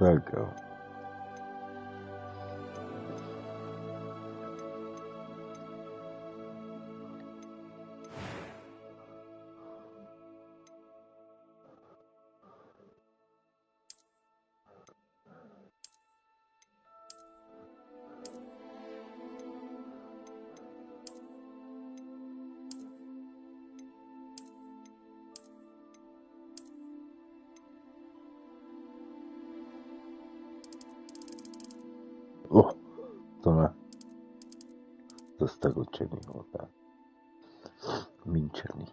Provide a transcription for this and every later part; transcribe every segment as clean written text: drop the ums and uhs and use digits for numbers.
There you go. O, to ne. To z tego czerniego, tak. Min czerni.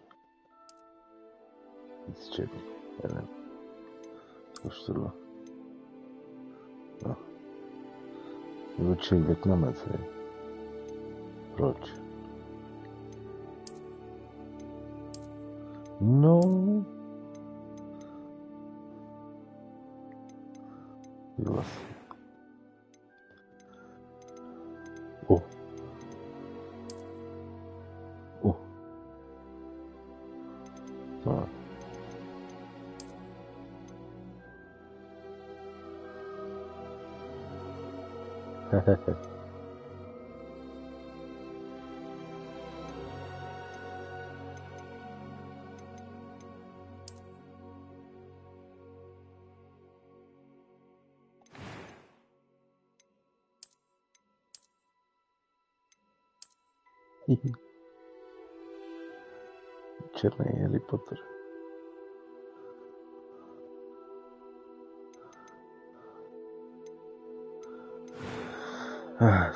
Nic czerni. Ja wiem. Kosztuje. No. Wróciłem Wietnamem sobie. Proč? No. Vlastně. O. O. Co? Hehehe. Černý Harry Potter.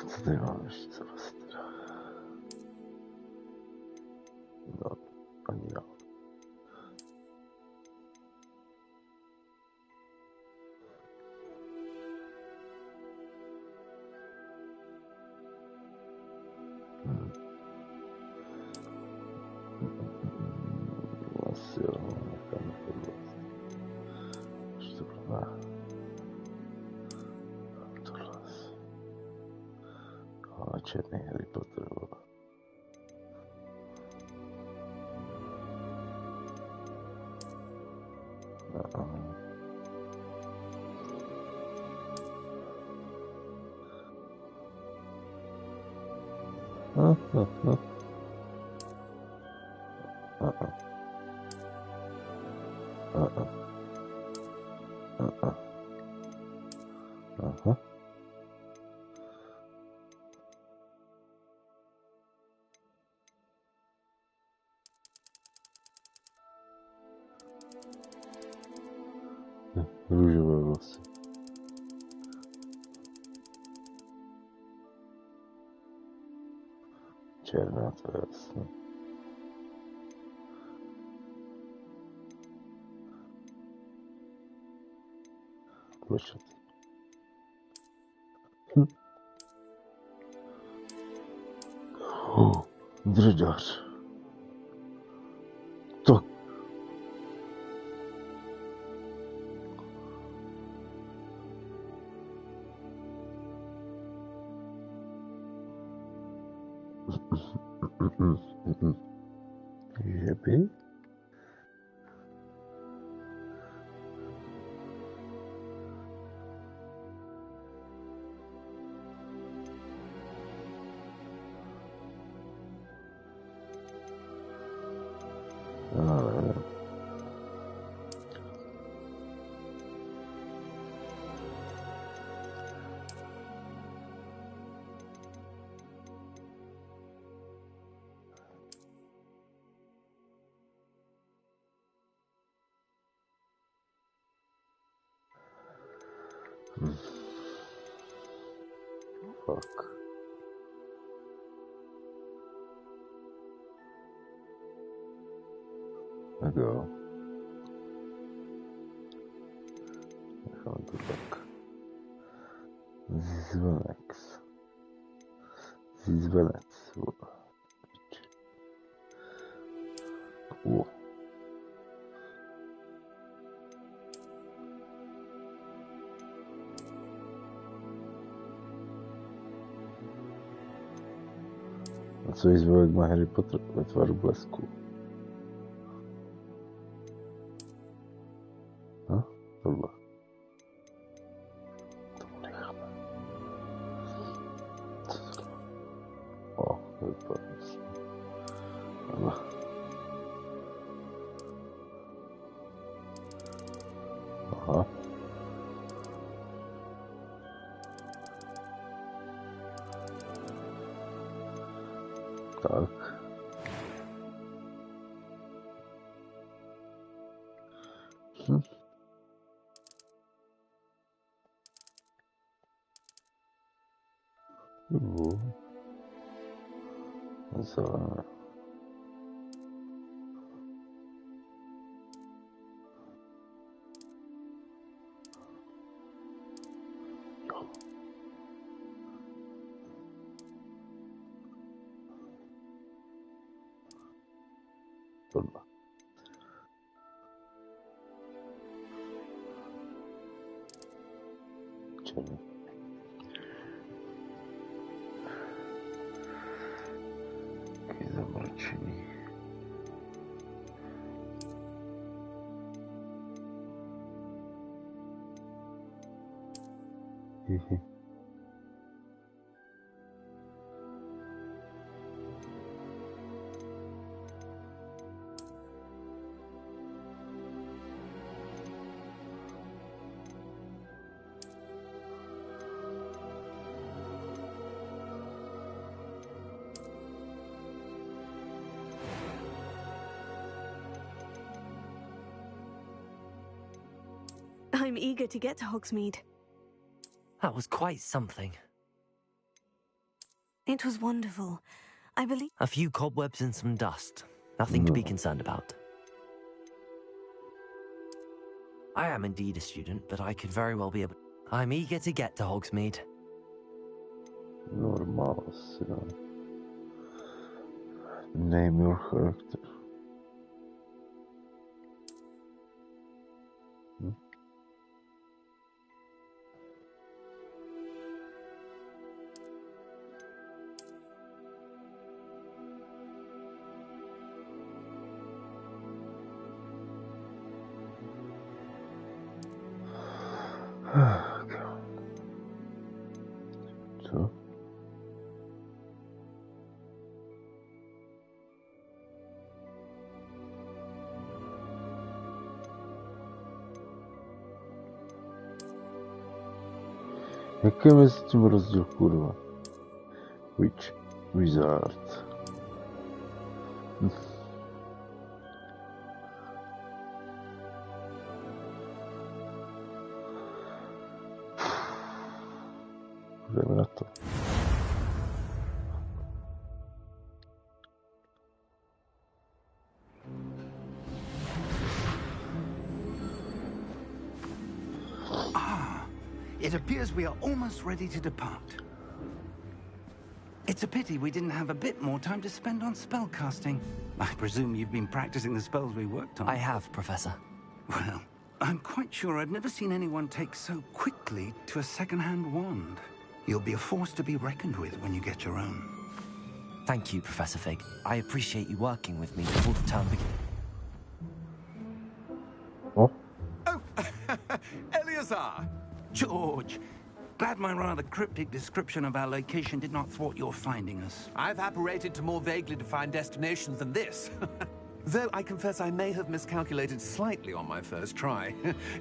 Co tady mám ještě za vás teda? No, ani no. Asi jo, tam to ještě to má. Tohle. Černý Harry Potter. Růžové vlasy. Černá, to je jasné. Plešat. Drďař. To. Že by? Fuck. Tak jo. Necháme to tak. Zizvenex. Zizvenec. A co Izvelek má Harry Potter ve tvaru blesku? Tohle. Tak. Za... Dobra. Czyli... Zobaczyli. I'm eager to get to Hogsmeade. That was quite something. It was wonderful. I believe... A few cobwebs and some dust. Nothing to be concerned about. I am indeed a student, but I could very well be able... I'm eager to get to Hogsmeade. Normal, Name your character. Co? Jakim jest tym rozdział, kurwa? Wizard. Dajmy na to. It appears we are almost ready to depart. It's a pity we didn't have a bit more time to spend on spellcasting. I presume you've been practicing the spells we worked on. I have, Professor. Well, I'm quite sure I've never seen anyone take so quickly to a second-hand wand. You'll be a force to be reckoned with when you get your own. Thank you, Professor Fig. I appreciate you working with me before the term begins. Oh? Oh, Eleazar! George, glad my rather cryptic description of our location did not thwart your finding us. I've apparated to more vaguely defined destinations than this. Though I confess I may have miscalculated slightly on my first try.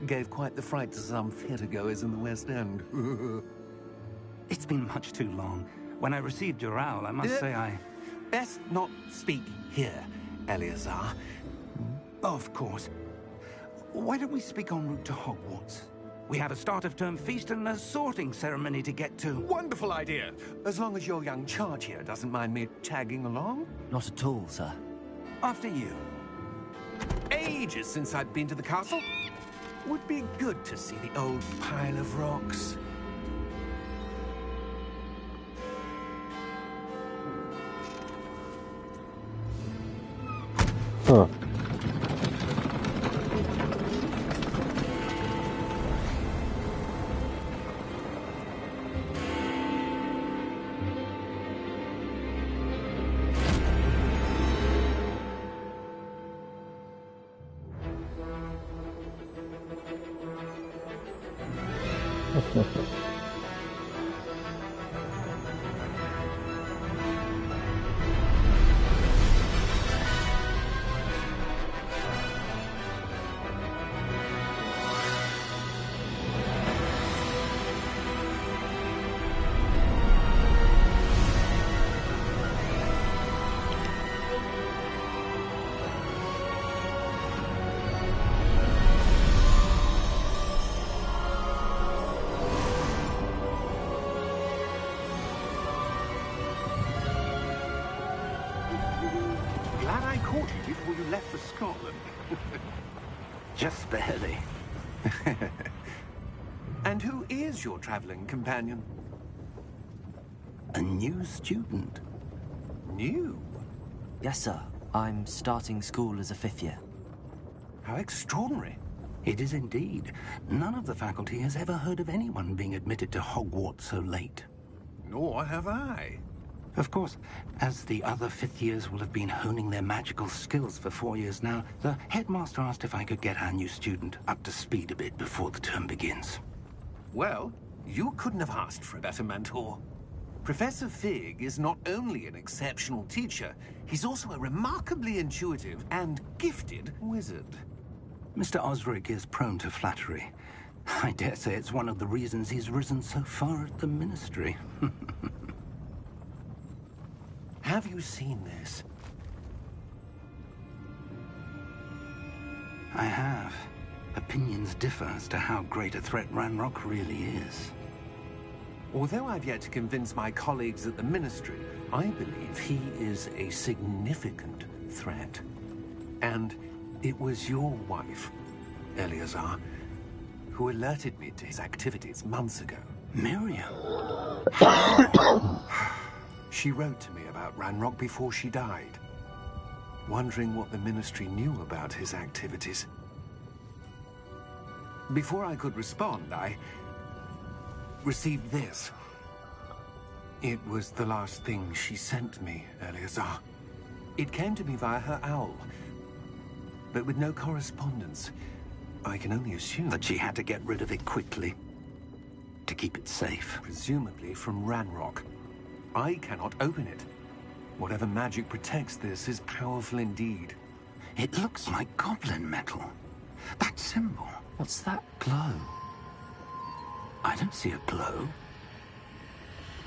Gave quite the fright to some theatergoers in the West End. It's been much too long. When I received your owl, I must say I... Best not speak here, Eleazar. Of course. Why don't we speak en route to Hogwarts? We have a start-of-term feast and a sorting ceremony to get to. Wonderful idea. As long as your young charge here doesn't mind me tagging along. Not at all, sir. After you. Ages since I'd been to the castle. Would be good to see the old pile of rocks. Huh. Just barely. And who is your traveling companion? A new student. New? Yes, sir. I'm starting school as a 5th year. How extraordinary. It is indeed. None of the faculty has ever heard of anyone being admitted to Hogwarts so late. Nor have I. Of course, as the other 5th years will have been honing their magical skills for 4 years now, the headmaster asked if I could get our new student up to speed a bit before the term begins. Well, you couldn't have asked for a better mentor. Professor Fig is not only an exceptional teacher, he's also a remarkably intuitive and gifted wizard. Mr. Osric is prone to flattery. I dare say it's one of the reasons he's risen so far at the Ministry. Have you seen this? I have. Opinions differ as to how great a threat Ranrock really is. Although I've yet to convince my colleagues at the Ministry, I believe he is a significant threat. And it was your wife, Eleazar, who alerted me to his activities months ago. Miriam? She wrote to me about Ranrock before she died, wondering what the Ministry knew about his activities. Before I could respond, I received this. It was the last thing she sent me, Eleazar. It came to me via her owl, but with no correspondence. I can only assume That she had to get rid of it quickly to keep it safe. presumably from Ranrock. I cannot open it. Whatever magic protects this is powerful indeed. It looks like goblin metal. That symbol. What's that glow? I don't see a glow.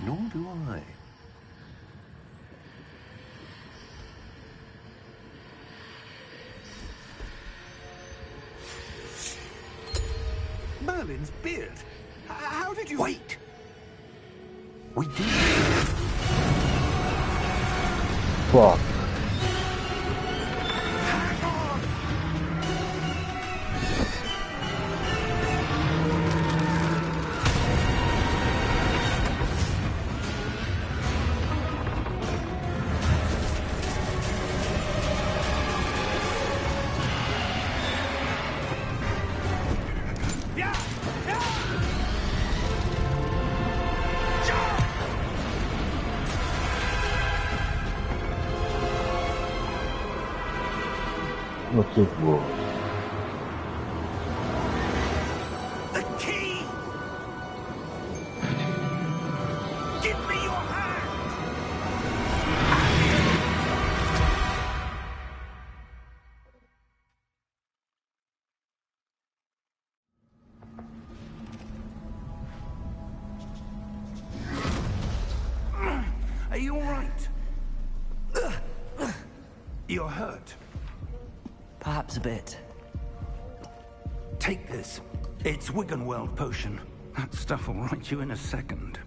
Nor do I. Merlin's beard. How did you... Wait! We did. Fuck. What's it for? The key! Give me your hand! Are you all right? You're hurt. Perhaps a bit. Take this. It's Wiggenweld potion. That stuff will right you in a second.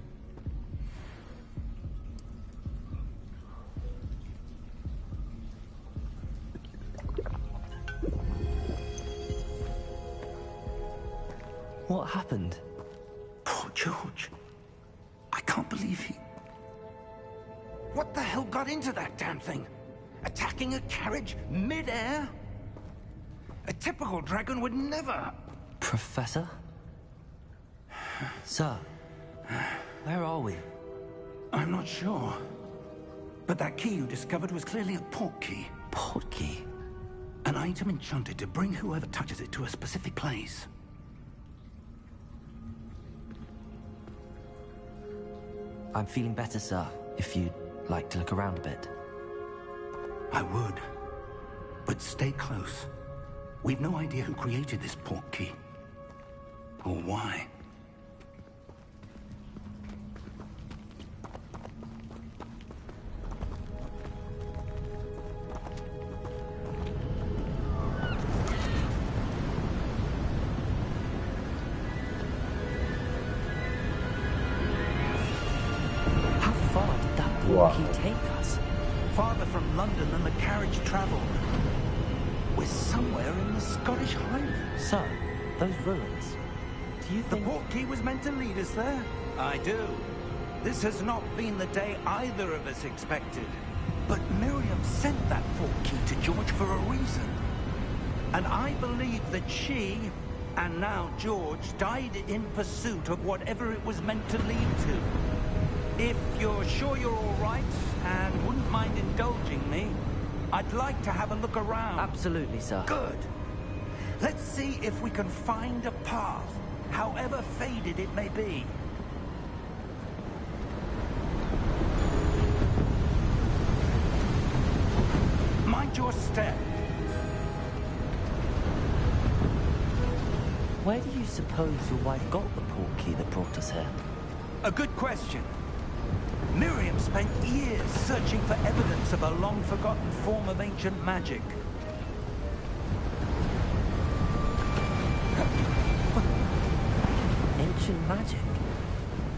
What happened? Poor George. I can't believe he... What the hell got into that damn thing? Attacking a carriage mid-air? A typical dragon would never... Professor? Sir, where are we? I'm not sure. But that key you discovered was clearly a port key. Port key? An item enchanted to bring whoever touches it to a specific place. I'm feeling better, sir, if you'd like to look around a bit. I would. But stay close. We've no idea who created this port key. Or why. How far did that port Wow. key take us? Farther from London than the carriage traveled. We're somewhere in the sky. Scottish Highlands. Sir, those ruins. Do you The think... portkey was meant to lead us there? I do. This has not been the day either of us expected. But Miriam sent that portkey to George for a reason. And I believe that she, and now George, died in pursuit of whatever it was meant to lead to. If you're sure you're all right, and wouldn't mind indulging me, I'd like to have a look around. Absolutely, sir. Good. Let's see if we can find a path, however faded it may be. Mind your step. Where do you suppose your wife got the portkey that brought us here? A good question. Miriam spent years searching for evidence of a long-forgotten form of ancient magic. Ancient magic?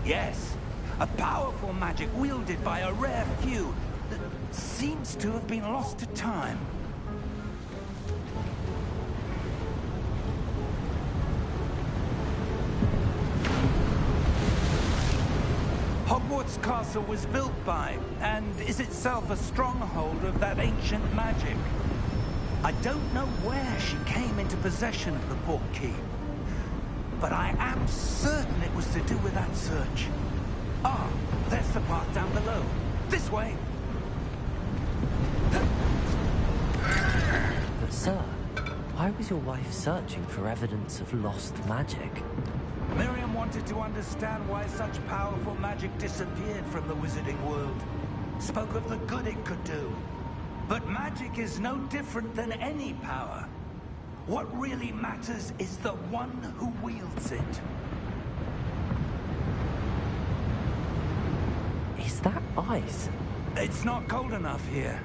Yes, a powerful magic wielded by a rare few that seems to have been lost to time. Hogwarts Castle was built by, and is itself a stronghold of that ancient magic. I don't know where she came into possession of the portkey, but I am certain it was to do with that search. Ah, there's the path down below. This way! But sir, why was your wife searching for evidence of lost magic? Miriam wanted to understand why such powerful magic disappeared from the wizarding world. Spoke of the good it could do. But magic is no different than any power. What really matters is the one who wields it. Is that ice? It's not cold enough here.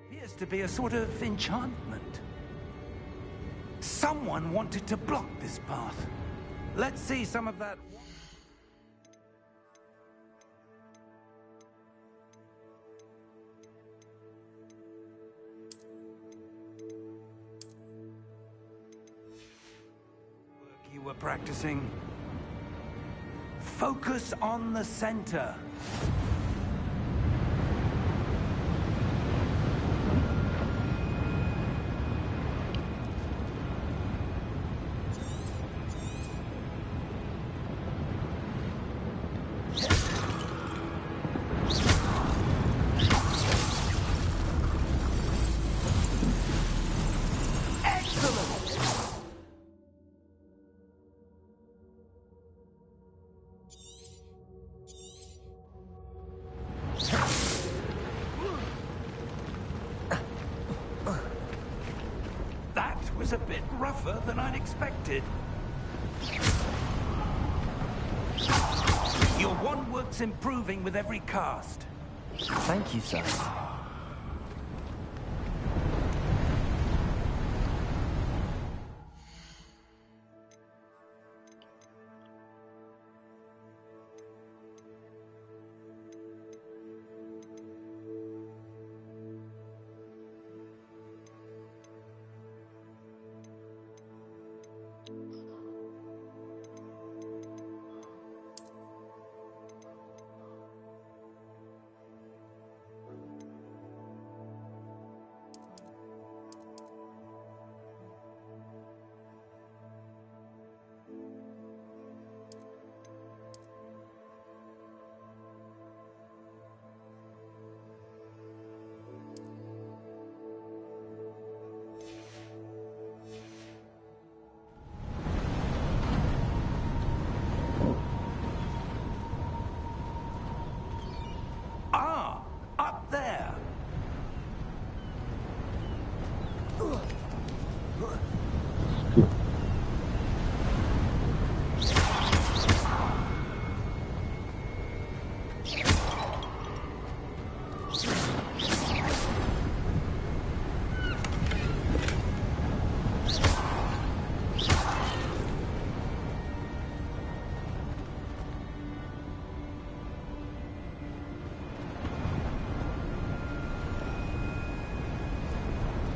Appears to be a sort of enchantment. Someone wanted to block this path. Let's see some of that. Work you were practicing. Focus on the center. That was a bit rougher than I'd expected. Your wand work's improving with every cast. Thank you, sir.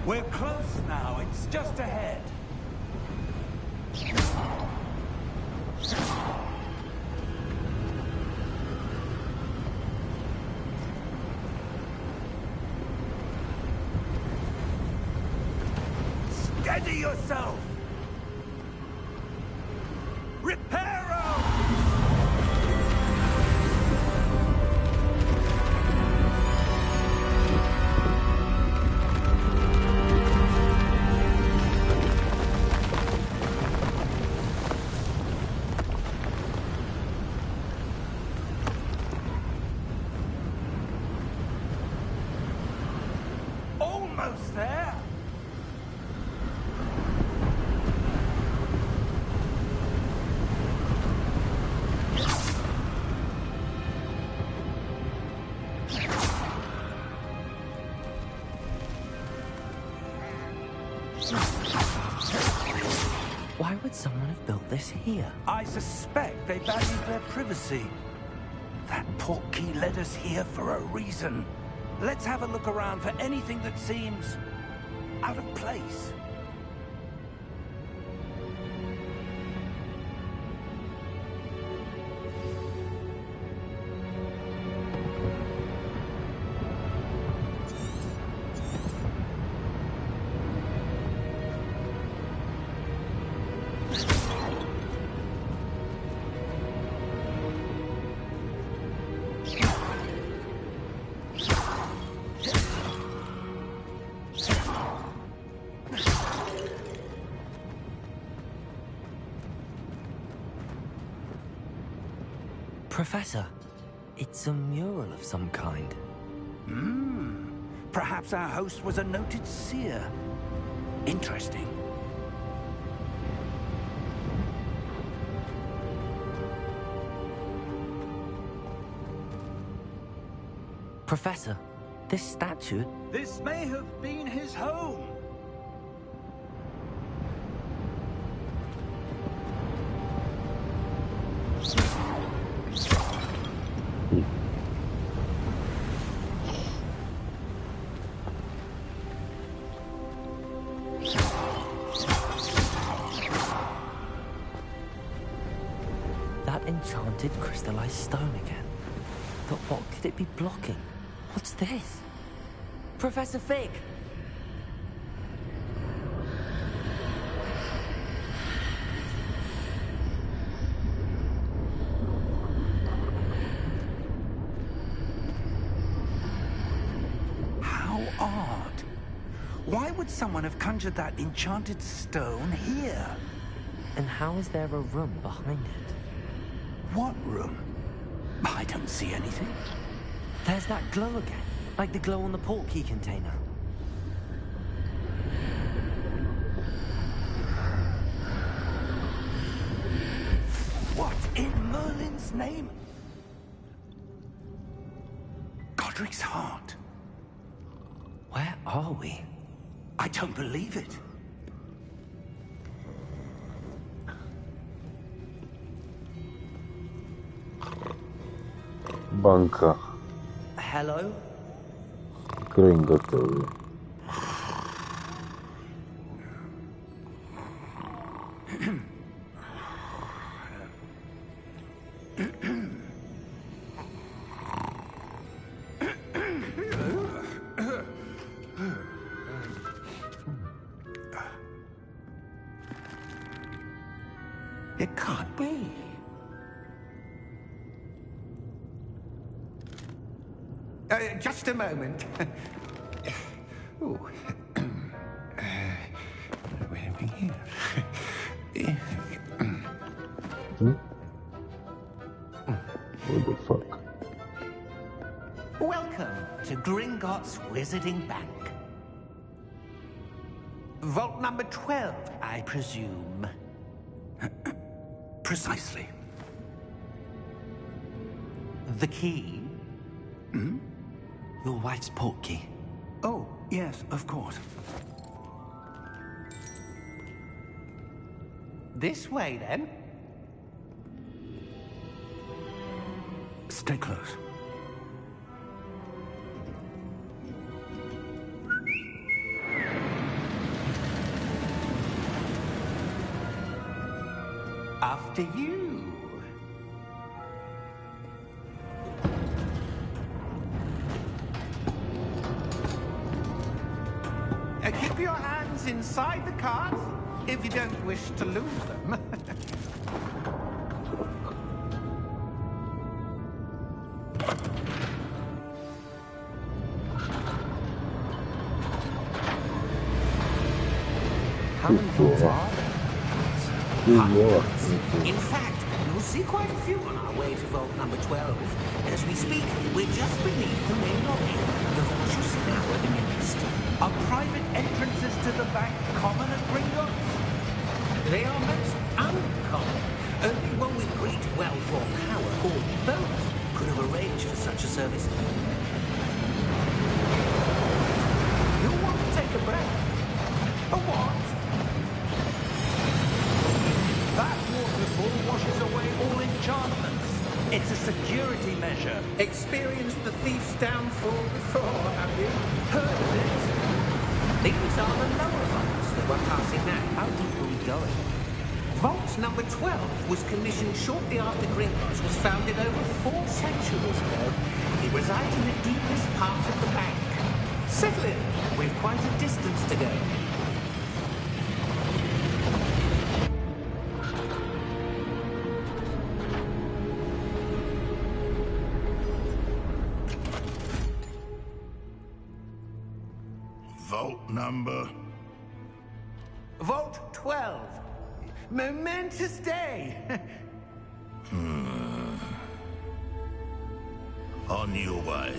We're close now. It's just ahead. Steady yourself! Reparo! Almost there! Why would someone have built this here? I suspect they valued their privacy. That portkey led us here for a reason. Let's have a look around for anything that seems out of place. Professor, it's a mural of some kind. Perhaps our host was a noted seer. Interesting. Professor, this statue... This may have been his home. That enchanted crystallized stone again. But what could it be blocking? What's this? Professor Fig! How odd. Why would someone have conjured that enchanted stone here? And how is there a room behind it? What room? I don't see anything. There's that glow again, like the glow on the portkey container. What in Merlin's name? Godric's heart. Where are we? I don't believe it. Banka. Hello? Kręg gotowy. It can't be. Just a moment. Ooh. Where are we here? What the fuck? Welcome to Gringotts Wizarding Bank. Vault number 12, I presume. Precisely. The key? Your wife's portkey. Oh, yes, of course. This way, then. Stay close. after you. Keep your hands inside the cart if you don't wish to lose them. How many vaults are there? In fact, you'll see quite a few on our way to vault number 12. As we speak, we're just beneath the main lobby. The vaults you see now are the newest. Are private entrances to the bank common at Gringotts? They are most uncommon. Only one with great wealth or power, or both, could have arranged for such a service. You want to take a breath? A what? That waterfall washes away all enchantments. It's a security measure. Experienced the thief's downfall before, have you? Heard of it? These are the lower vaults that we're passing now. How deep are we going? Vault number 12 was commissioned shortly after Gringotts was founded over 4 centuries ago. It resides in the deepest part of the bank. Settle in. We've quite a distance to go. Vault number. Vault 12. Momentous day. On your way.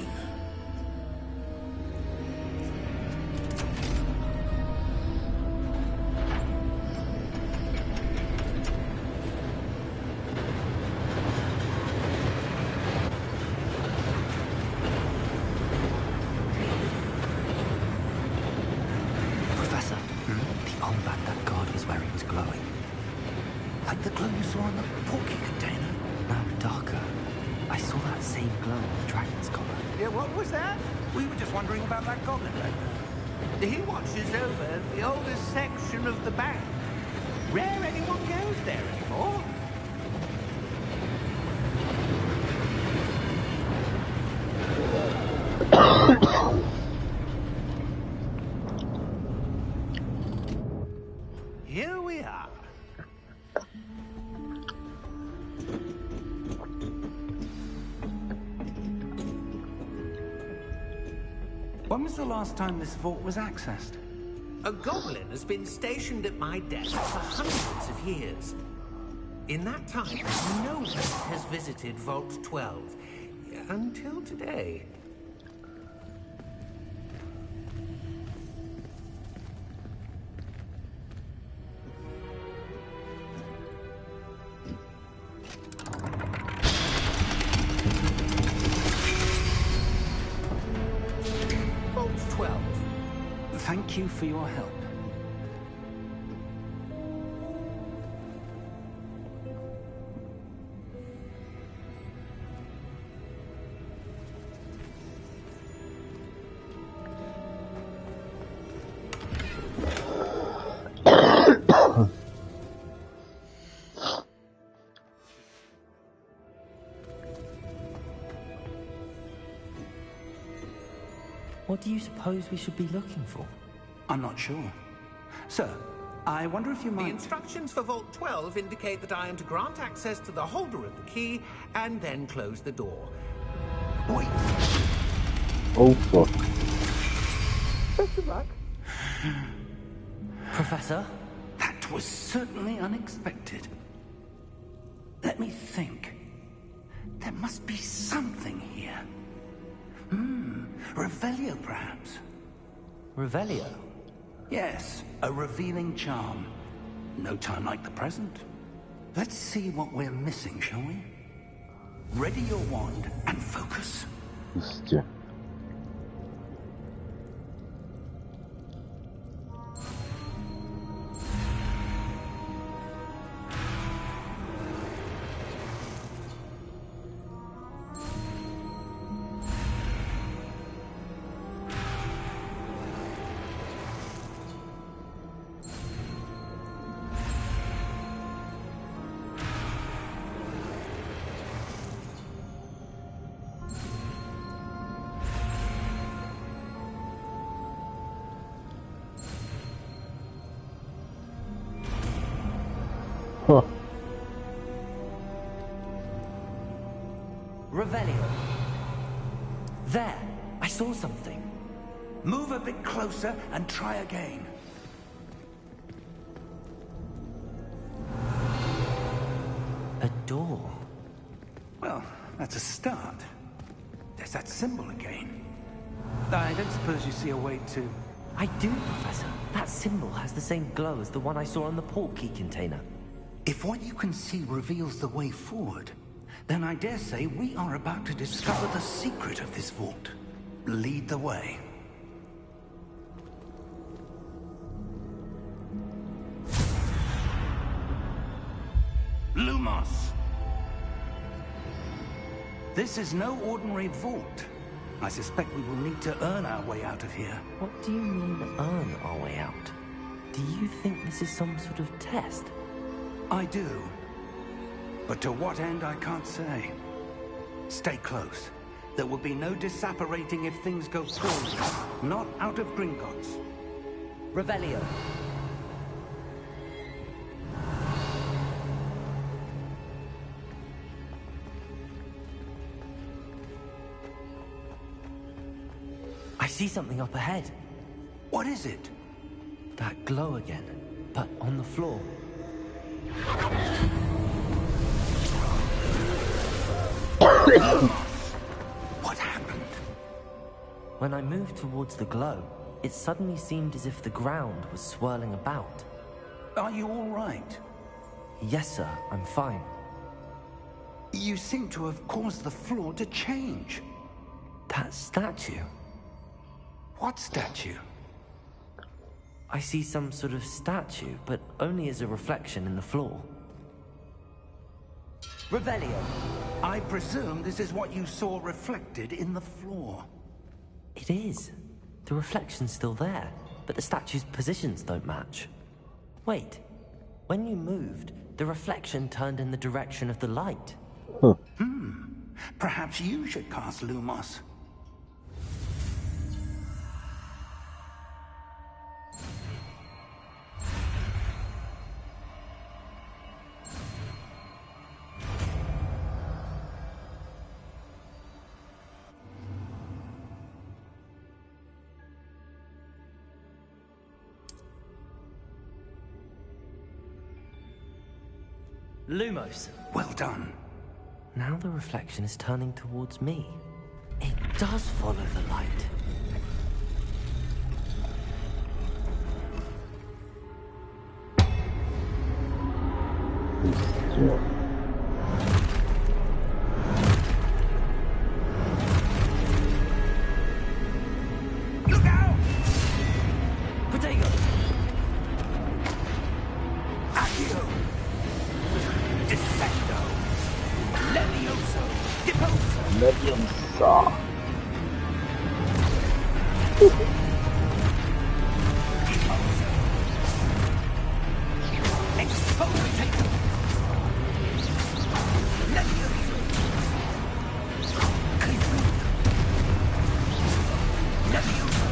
Professor, the armband that guard was wearing was glowing. Like the glow you saw on the porky container. No, darker. I saw that same glow on the dragon's collar. Yeah, what was that? We were just wondering about that goblin right now. He watches over the oldest section of the bank. Rare anyone goes there anymore. Here we are. When was the last time this vault was accessed? A goblin has been stationed at my desk for hundreds of years. In that time, no one has visited Vault 12. Until today. Vault 12. Thank you for your help. What do you suppose we should be looking for? I'm not sure. Sir, I wonder if you The might... instructions for Vault 12 indicate that I am to grant access to the holder of the key and then close the door. Wait. Oh fuck. Best of luck. Professor? That was certainly unexpected. Let me think. There must be something here. Revelio, perhaps? Revelio? Yes, a revealing charm. No time like the present. Let's see what we're missing, shall we? Ready your wand and focus. Iście. Revelio. There, I saw something. Move a bit closer and try again. A door. Well, that's a start. There's that symbol again. I don't suppose you see a way to... I do, Professor. That symbol has the same glow as the one I saw on the port key container. If what you can see reveals the way forward, then I dare say we are about to discover the secret of this vault. Lead the way. Lumos! This is no ordinary vault. I suspect we will need to earn our way out of here. What do you mean, earn our way out? Do you think this is some sort of test? I do. But to what end, I can't say. Stay close. There will be no disapparating if things go poorly. Not out of Gringotts. Revelio. I see something up ahead. What is it? That glow again, but on the floor. What happened? When I moved towards the glow, it suddenly seemed as if the ground was swirling about. Are you all right? Yes, sir, I'm fine. You seem to have caused the floor to change. That statue. What statue? I see some sort of statue, but only as a reflection in the floor. Revelio. I presume this is what you saw reflected in the floor. It is. The reflection's still there, but the statue's positions don't match. Wait. When you moved, the reflection turned in the direction of the light. Perhaps you should cast Lumos. Lumos. Well done. Now the reflection is turning towards me. It does follow the light. Look out! Potato! Accio! Descendo! Levioso! Deposo! Leviosa. Exfoliate! Levioso! Levioso!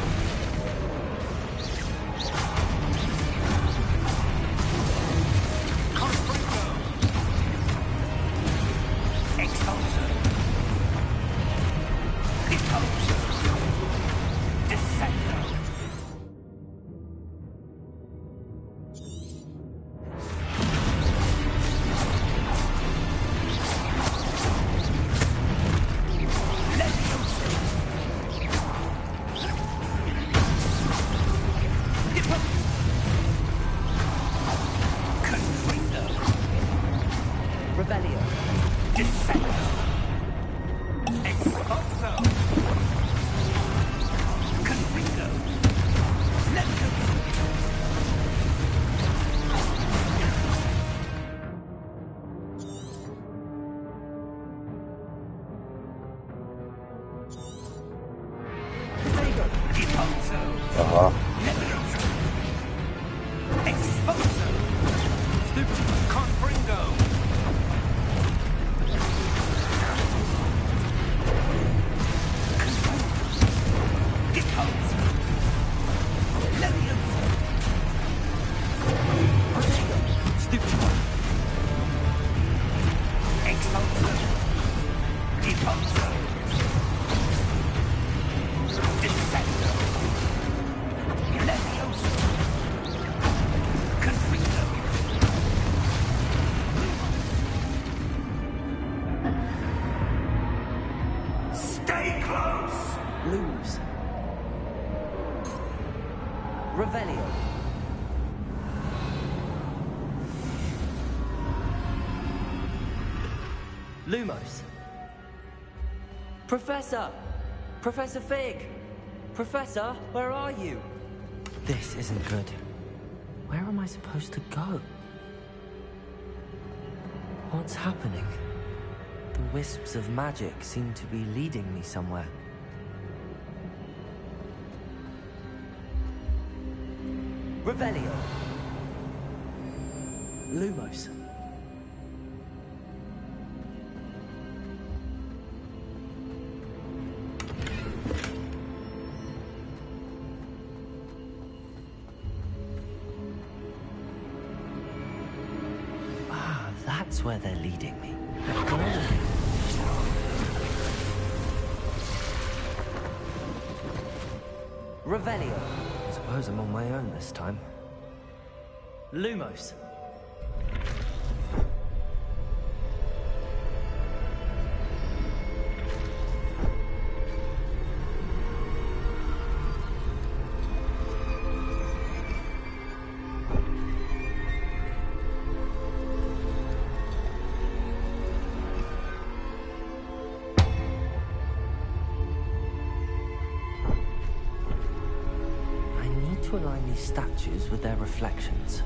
Confringo! Expulso! Deposo! Descendo! Levioso! Deposo! Confringo! Revelio. Descendo! Expulso! Confringo! Levioso! Potato. Deposo! Aha. Levioso! Expulso! Stupid. Confringo! Deposo! Levioso! Stupid one. Expulso! Deposo! Stay close! Lumos. Revelio. Lumos. Professor! Professor Fig! Professor, where are you? This isn't good. Where am I supposed to go? What's happening? The wisps of magic seem to be leading me somewhere. Revelio. Lumos. Ah, that's where they're leading me. Revelio. I suppose I'm on my own this time. Lumos. To align these statues with their reflections.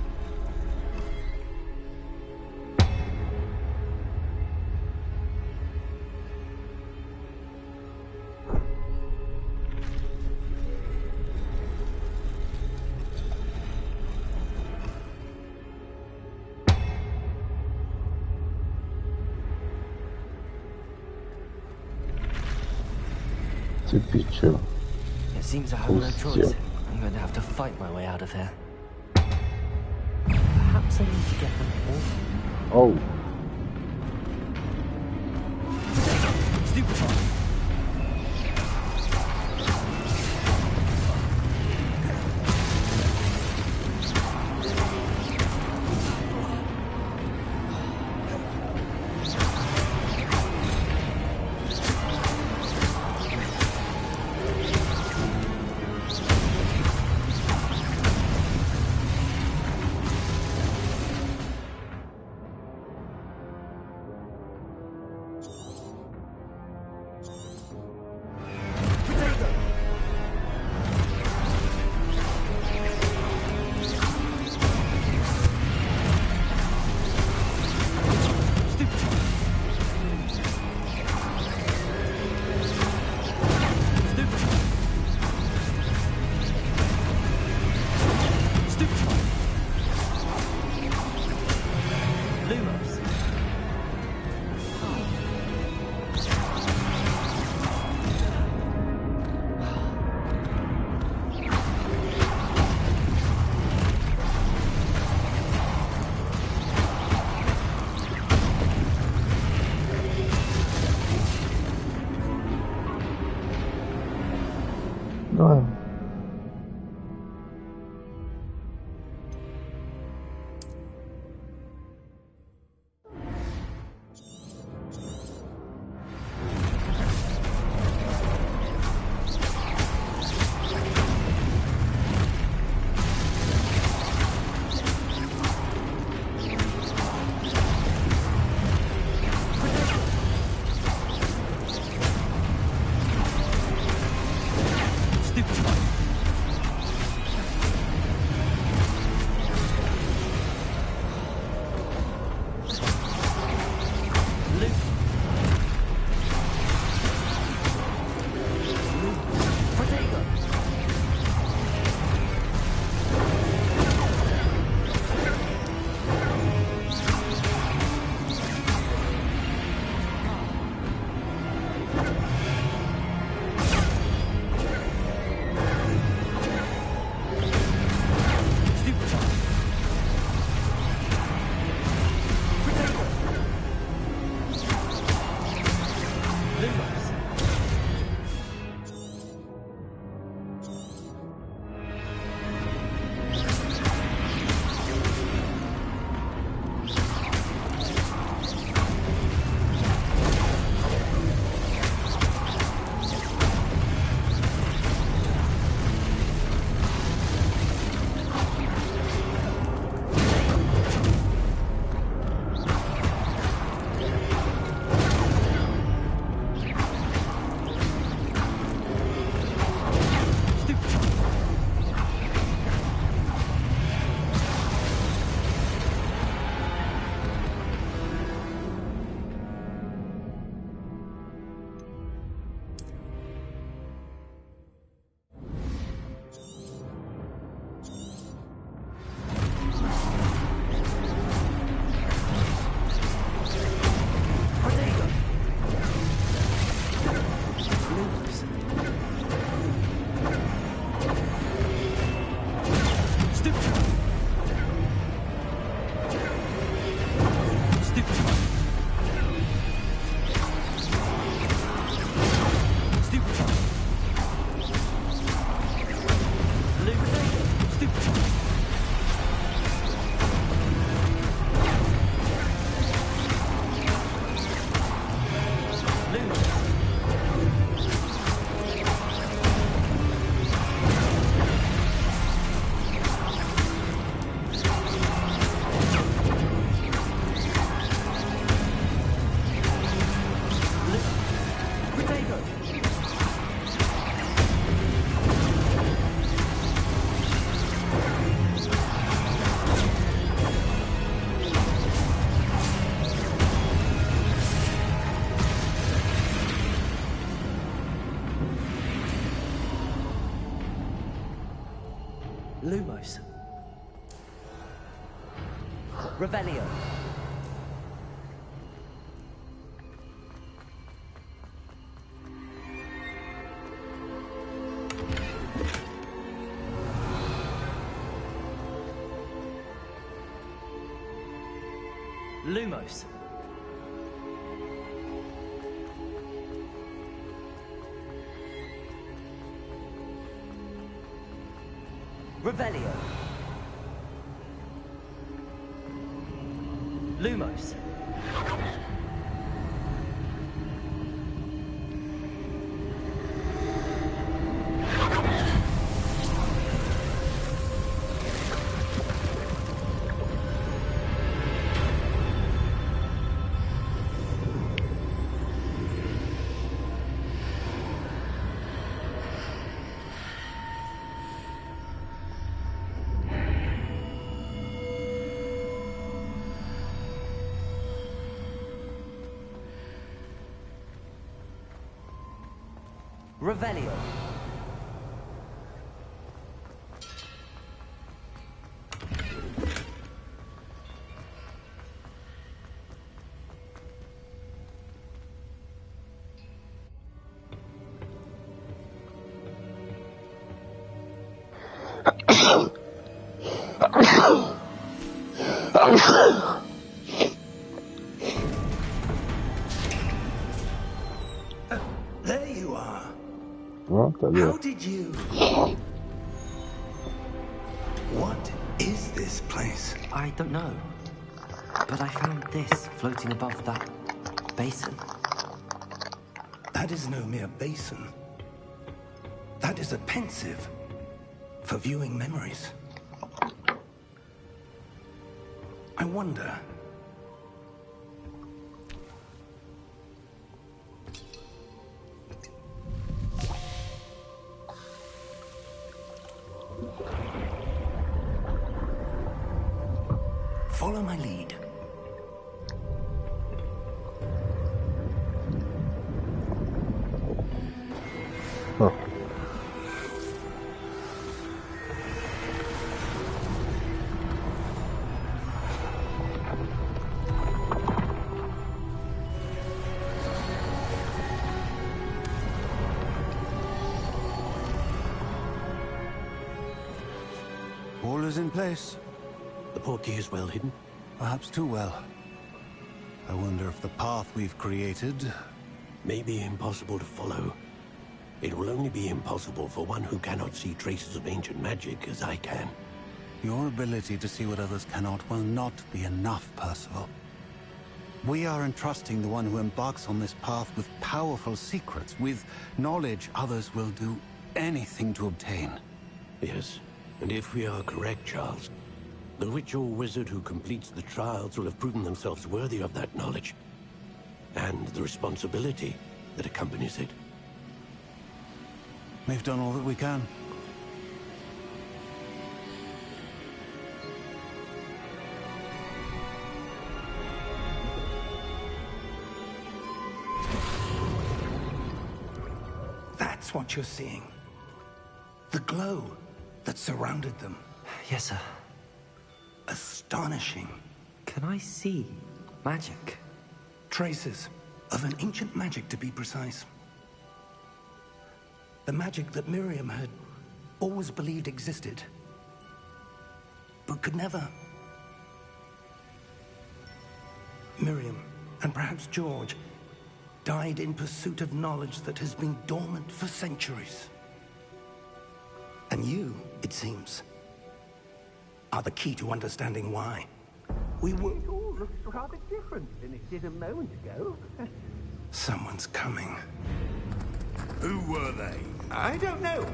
It's a picture. It seems I have no choice. I'm going to have to fight my way out of here. Perhaps I need to get them all. Oh. Stupefy. No. Stupefy. Lumos. Lumos. Revelio. Lumos. Revelio. Lumos. Revelio. There you are. Tá How vendo? did you... What is this place? I don't know. But I found this floating above that basin. That is no mere basin. That is a pensive for viewing memories. I wonder... Follow my lead. Huh. All is in place. The portkey is well hidden. Perhaps too well. I wonder if the path we've created may be impossible to follow. It will only be impossible for one who cannot see traces of ancient magic as I can. Your ability to see what others cannot will not be enough, Percival. We are entrusting the one who embarks on this path with powerful secrets, with knowledge others will do anything to obtain. Yes, and if we are correct, Charles, the witch or wizard who completes the trials will have proven themselves worthy of that knowledge, and the responsibility that accompanies it. We've done all that we can. That's what you're seeing. The glow that surrounded them. Yes, sir. Astonishing. Can I see magic? Traces of an ancient magic, to be precise. The magic that Miriam had always believed existed, but could never. Miriam, and perhaps George, died in pursuit of knowledge that has been dormant for centuries. And you, it seems, are the key to understanding why. It all looks rather different than it did a moment ago. Someone's coming. Who were they? I don't know.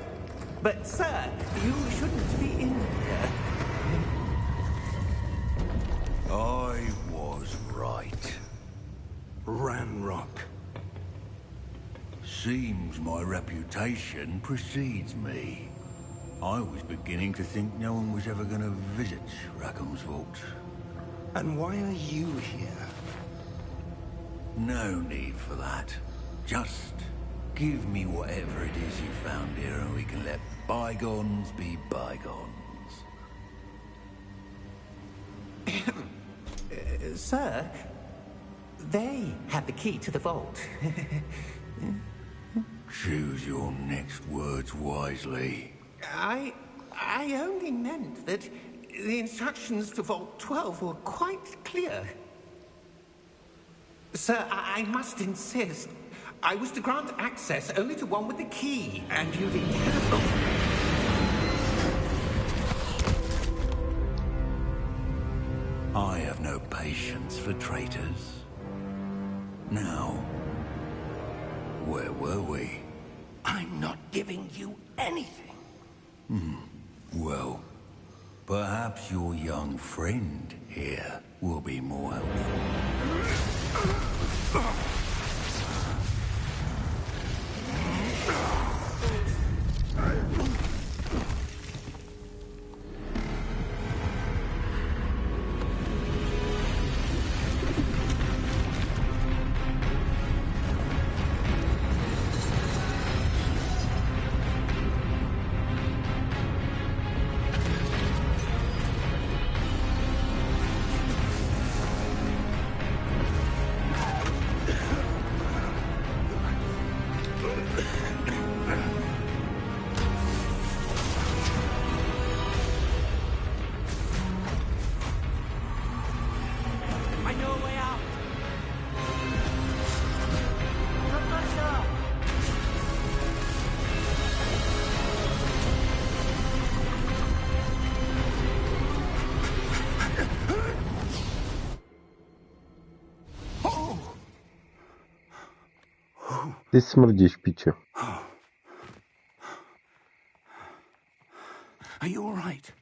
But, sir, you shouldn't be in here. I was right. Ranrock. Seems my reputation precedes me. I was beginning to think no one was ever going to visit Rackham's vault. And why are you here? No need for that. Just give me whatever it is you found here and we can let bygones be bygones. Sir, they have the key to the vault. Choose your next words wisely. I only meant that the instructions to Vault 12 were quite clear. Sir, I must insist. I was to grant access only to one with the key, and you didn't have them. I have no patience for traitors. Now, where were we? I'm not giving you anything. Well, perhaps your young friend here will be more helpful. Ty smrdíš, piče. Are you all right?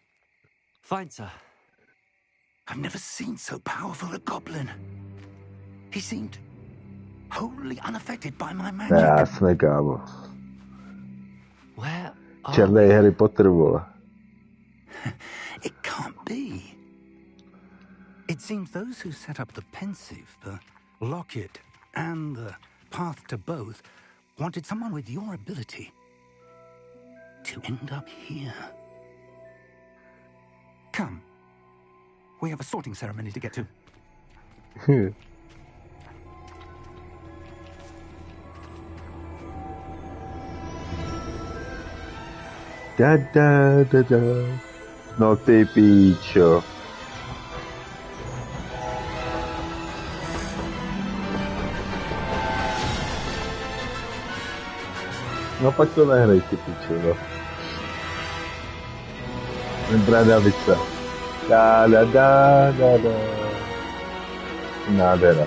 Fine, sir. I've never seen so powerful a goblin. He seemed wholly unaffected by my magic. Jasné, kámo. Where are Černý Harry Potter, vole. It can't be. It seems those who set up the pensive, the locket, and the path to both wanted someone with your ability to end up here. Come. We have a sorting ceremony to get to. Da da da da. No ty píčo. No pak to nehrej, ty piče, no. Bradavice. Da. Nádhera.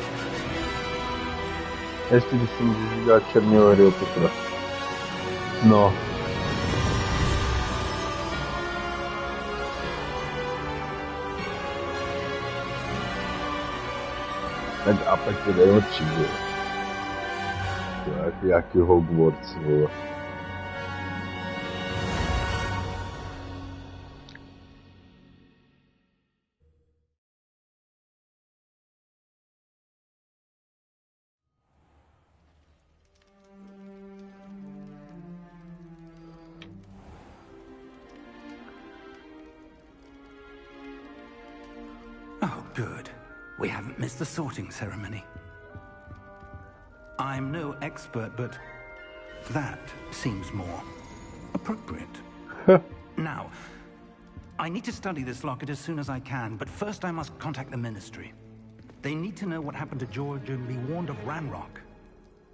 Ještě když si můžeš udělat černého Harryho Pottera. No. Tak a pak to nejlepší, vole. Jaký Hogwarts, vole. Oh, good. We haven't missed the sorting ceremony. I'm no expert, but that seems more appropriate. Now, I need to study this locket as soon as I can, but first I must contact the Ministry. They need to know what happened to George and be warned of Ranrock.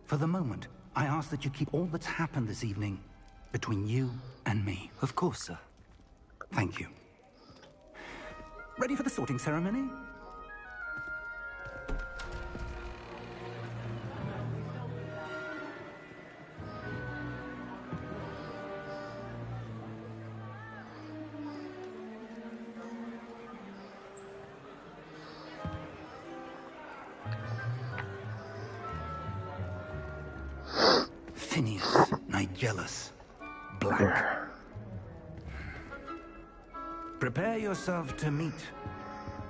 For the moment, I ask that you keep all that's happened this evening between you and me. Of course, sir. Thank you. Ready for the sorting ceremony? Phineas, Nigellus, Black. Prepare yourself to meet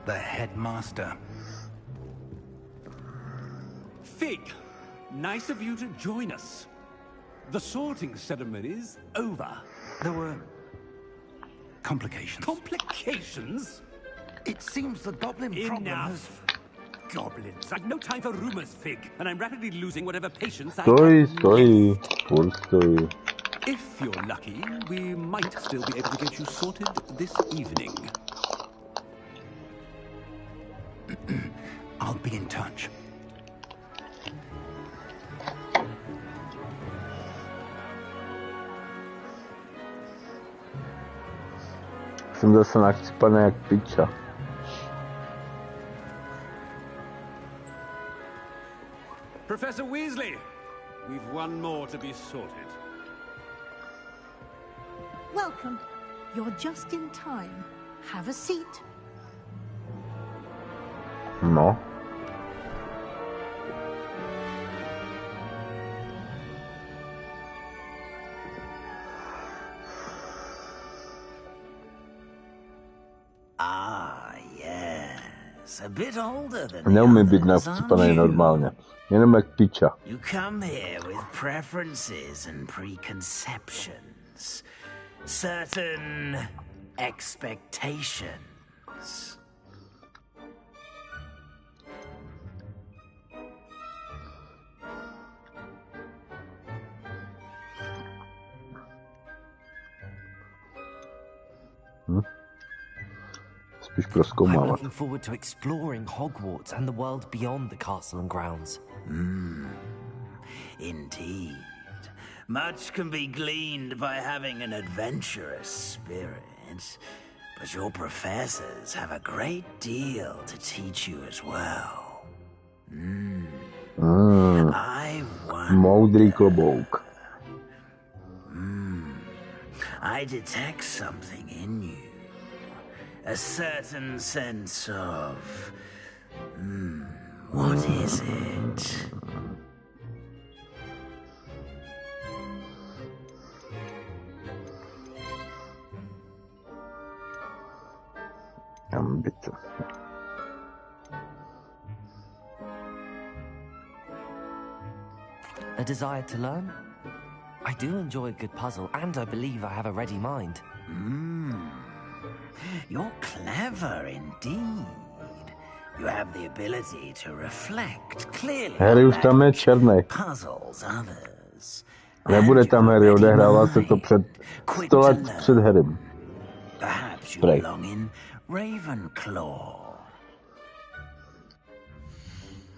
the headmaster. Fig, nice of you to join us. The sorting ceremony's over. There were complications. Complications? It seems the goblin problem has... Enough. Goblins. I've no time for rumors, Fig, and I'm rapidly losing whatever patience I Stojí. Furt stojí. If you're lucky, we might still be able to get you sorted this evening. I'll be in touch. Jsem zase nachcpaný jak piča. Professor Weasley, we've one more to be sorted. Welcome. You're just in time. Have a seat. No. Ah, yes. A bit older than Neumím být nachcpaný normálně. Jenom jak piča. You come here with preferences and preconceptions. Certain expectations. Spíš I'm prozkoumávat. looking forward to exploring Hogwarts and the world beyond the castle and grounds. Indeed. Much can be gleaned by having an adventurous spirit, but your professors have a great deal to teach you as well. I wonder... Moudrý klobouk. I detect something in you. A certain sense of... what is it? Ambice. A desire to learn? I do enjoy a good puzzle, and I believe I have a ready mind. You're clever indeed. You have the ability to reflect clearly Harry už tam je černej. puzzles others. Nebude tam Harry, odehrává se to před 100 let před Harrym. Perhaps you Prej. belong in Ravenclaw.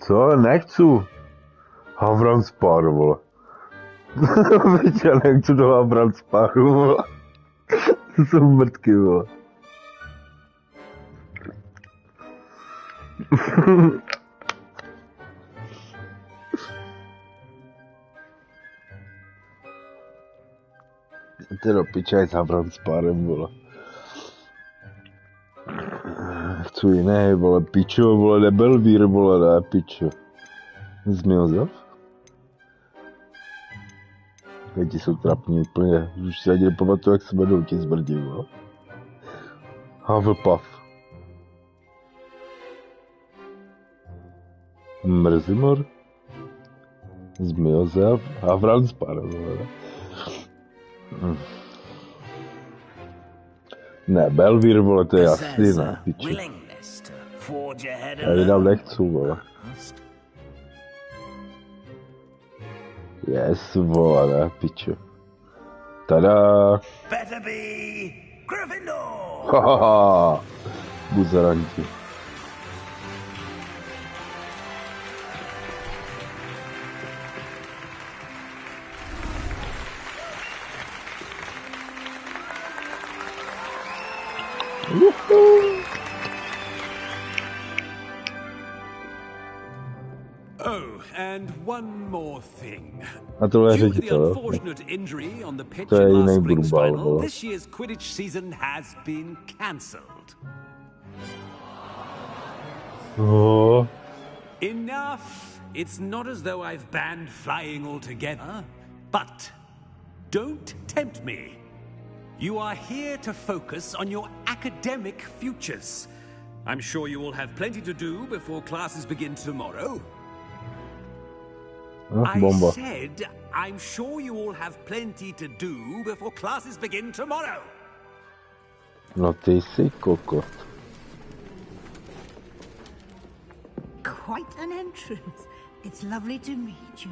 Co? Nechci. Havran spár, vole. Viděl, jak to dala brat z páru, vole. To jsou mrtky, vole. Ty do piče, jak zabrat s párem, vole. Chci jiný, vole, pičo, vole, nebelvír, vole, ne, pičo. Zmiozev? Ti jsou trapní úplně, už si ani nepamatuju, jak se jmenují ti zmrdí, vole. Hufflepuff. Mrzimor? Zmiozev? Havranspar, vole. Ne, Belvír, vole, to je jasný, ne, piči. Já ji dám nechci, vole. Yes, vole, ne, piči. Tada! Better be Gryffindor! Hahaha! Buzeranti. Oh, and one more thing. A tohle je Due to the ředitel, jo? unfortunate injury on the pitch To je in jiný last spring's burbál, final, vole. this year's Quidditch season has been cancelled. Oh. Enough! It's not as though I've banned flying altogether, but don't tempt me. You are here to focus on your academic futures. I'm sure you will have plenty to do before classes begin tomorrow. I Bomba. said, I'm sure you all have plenty to do before classes begin tomorrow. No ty jsi kokot. Quite an entrance. It's lovely to meet you.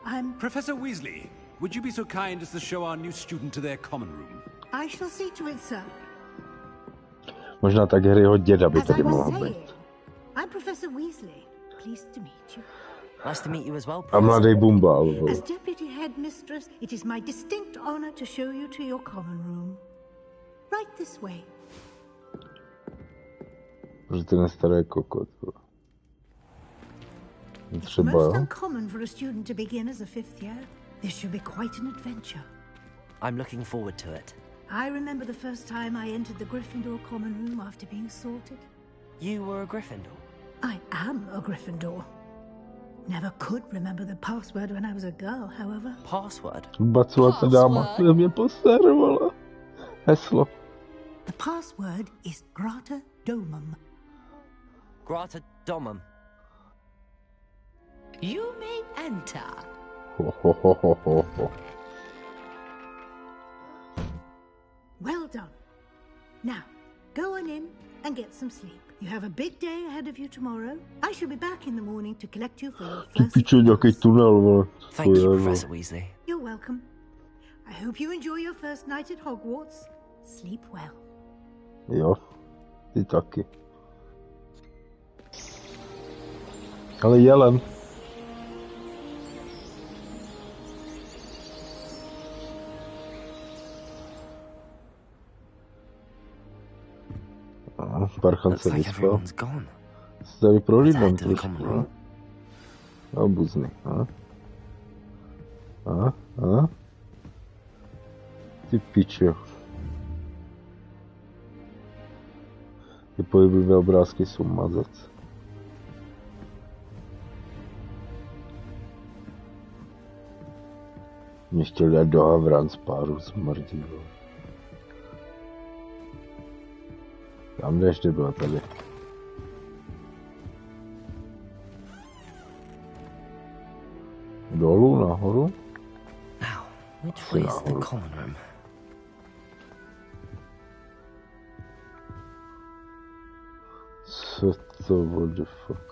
I'm... Professor Weasley, would you be so kind as to show our new student to their common room? I shall see to it, sir. Možná tak Harryho děda by As I tady was mohla saying, být. I'm Professor Weasley. Pleased to meet you. Nice to meet you as well, A Professor. mladý bumbál, vole. As Deputy Headmistress, it is my distinct honor to show you to your common room. Right this way. Že ten je starý kokot, vole. Třeba, Most jo? uncommon for a student to begin as a fifth year. This should be quite an adventure. I'm looking forward to it. I remember the first time I entered the Gryffindor common room after being sorted. You were a Gryffindor? I am a Gryffindor. Never could remember the password when I was a girl, however. Password? Bacovat dáma, to mě poser, vole. Heslo. The password is Grata Domum. Grata Domum. You may enter. Ho, ho, ho, ho, ho, ho. Well done. Now, go on in and get some sleep. You have a big day ahead of you tomorrow. I shall be back in the morning to collect you for your Ty first piče, nějaký tunel, vole. Thank To you, je, Professor vole. Weasley. You're welcome. I hope you enjoy your first night at Hogwarts. Sleep well. Jo, ty taky. Ale jelen. Parchan Looks se like vyspal. everyone's gone. Se tady Let's prohlídnem head to the trošku, common no. room. Obuzny, a? Ty pičo. Ty pohyblivé obrázky jsou mazec. Mě chtěl dát do Hogwarts páru smrdí, vole. Tam jdeš, ty byla tady. Dolů, nahoru? Now, which way is the common room? Co to, what the fuck?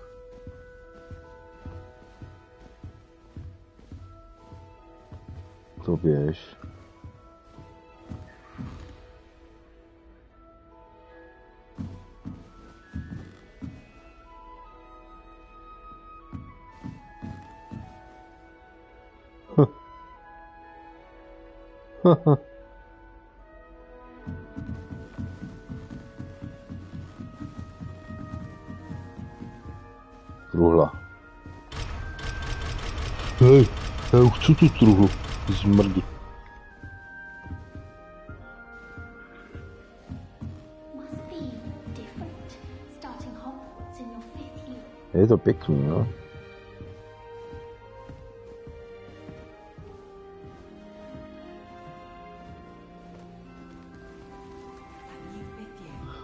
To běž. Truhla. Hej, já už chci tu truhlu. Zmrdi. Je to pěkný, no.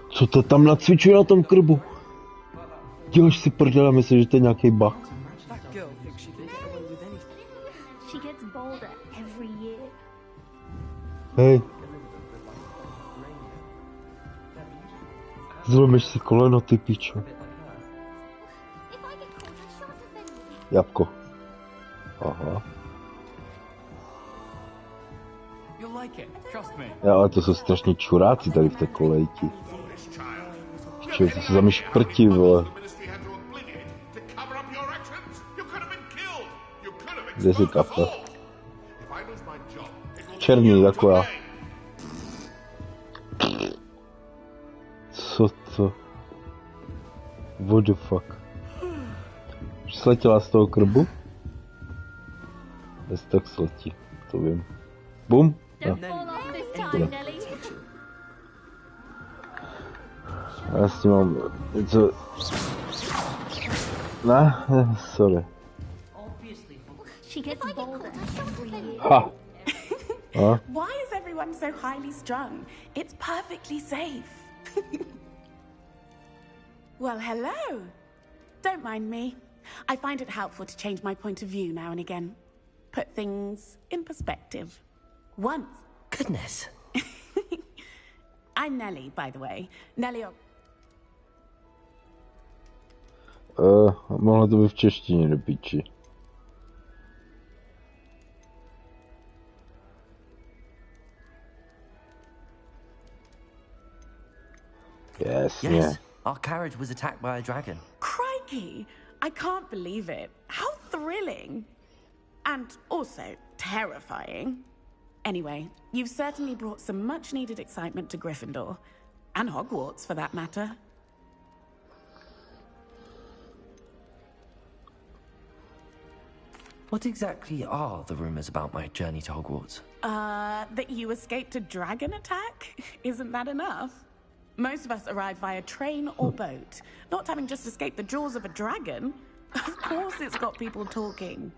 Co to tam nacvičuje na tom krbu? Děláš si prdele, myslím, že to je nějaký bug. Hej. Zlomíš si koleno, ty pičo. Jabko. Aha. Já, ale to jsou strašně čuráci tady v té kolejti. Čo, to se za mě šprtí, vole. Kde si kafe? Černý, jako já. Co to? What the fuck? Sletěla z toho krbu? Bez tak sletí, to vím. Bum! Já s tím mám něco... Ne, sorry. Ha! Huh? Why is everyone so highly strung? It's perfectly safe. Well, hello. Don't mind me. I find it helpful to change my point of view now and again. Put things in perspective. Once. Goodness. I'm Nelly, by the way. Nelly... Mohlo to být v češtině, do piči. Yes. Our carriage was attacked by a dragon. Crikey! I can't believe it. How thrilling! And also terrifying. Anyway, you've certainly brought some much-needed excitement to Gryffindor. And Hogwarts, for that matter. What exactly are the rumors about my journey to Hogwarts? That you escaped a dragon attack? Isn't that enough? Most of us arrive via train or boat. Not having just escaped the jaws of a dragon. Of course it's got people talking.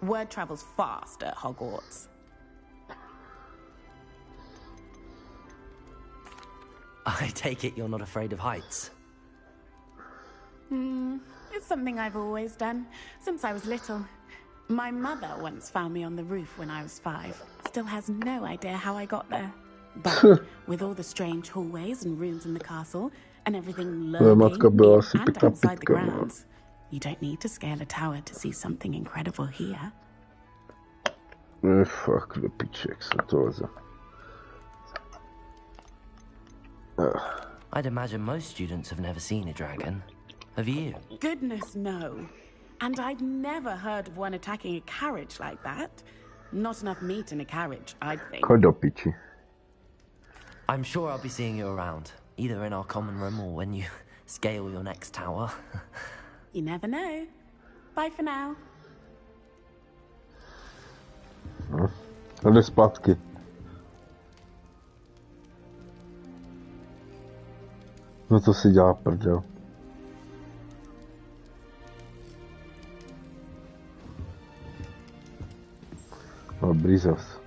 Word travels fast at Hogwarts. I take it you're not afraid of heights? It's something I've always done, since I was little. My mother once found me on the roof when I was 5. Still has no idea how I got there. But with all the strange hallways and rooms in the castle, and everything lurking in and outside the grounds, you don't need to scale a tower to see something incredible here. Fuck, the piče, jak se to leze. I'd imagine most students have never seen a dragon. Have you? Goodness, no. And I'd never heard of one attacking a carriage like that. Not enough meat in a carriage, I'd think. I'm sure I'll be seeing you around, either in our common room or when you scale your next tower. You never know. Bye for now. Jde zpátky. No to si dělá prdel. Dobrý zas.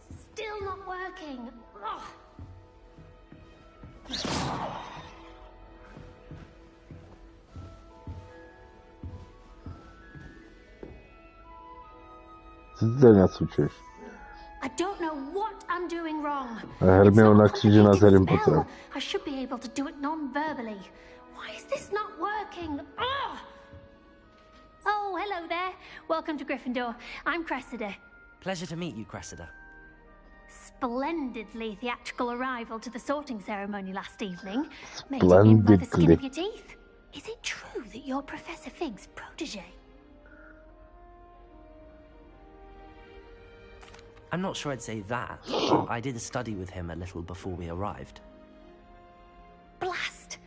Still not working. Ugh. Co ty tady nacvičuješ? I don't know what I'm doing wrong. Hermiona křížená s Harrym Potterem. I should be able to do it non-verbally. Why is this not working? Ugh. Oh, hello there. Welcome to Gryffindor. I'm Cressida. Pleasure to meet you, Cressida. Splendidly theatrical arrival to the sorting ceremony last evening. Made it in by the skin of your teeth. Is it true that you're Professor Fig's protege? I'm not sure I'd say that, but I did study with him a little before we arrived. Blast!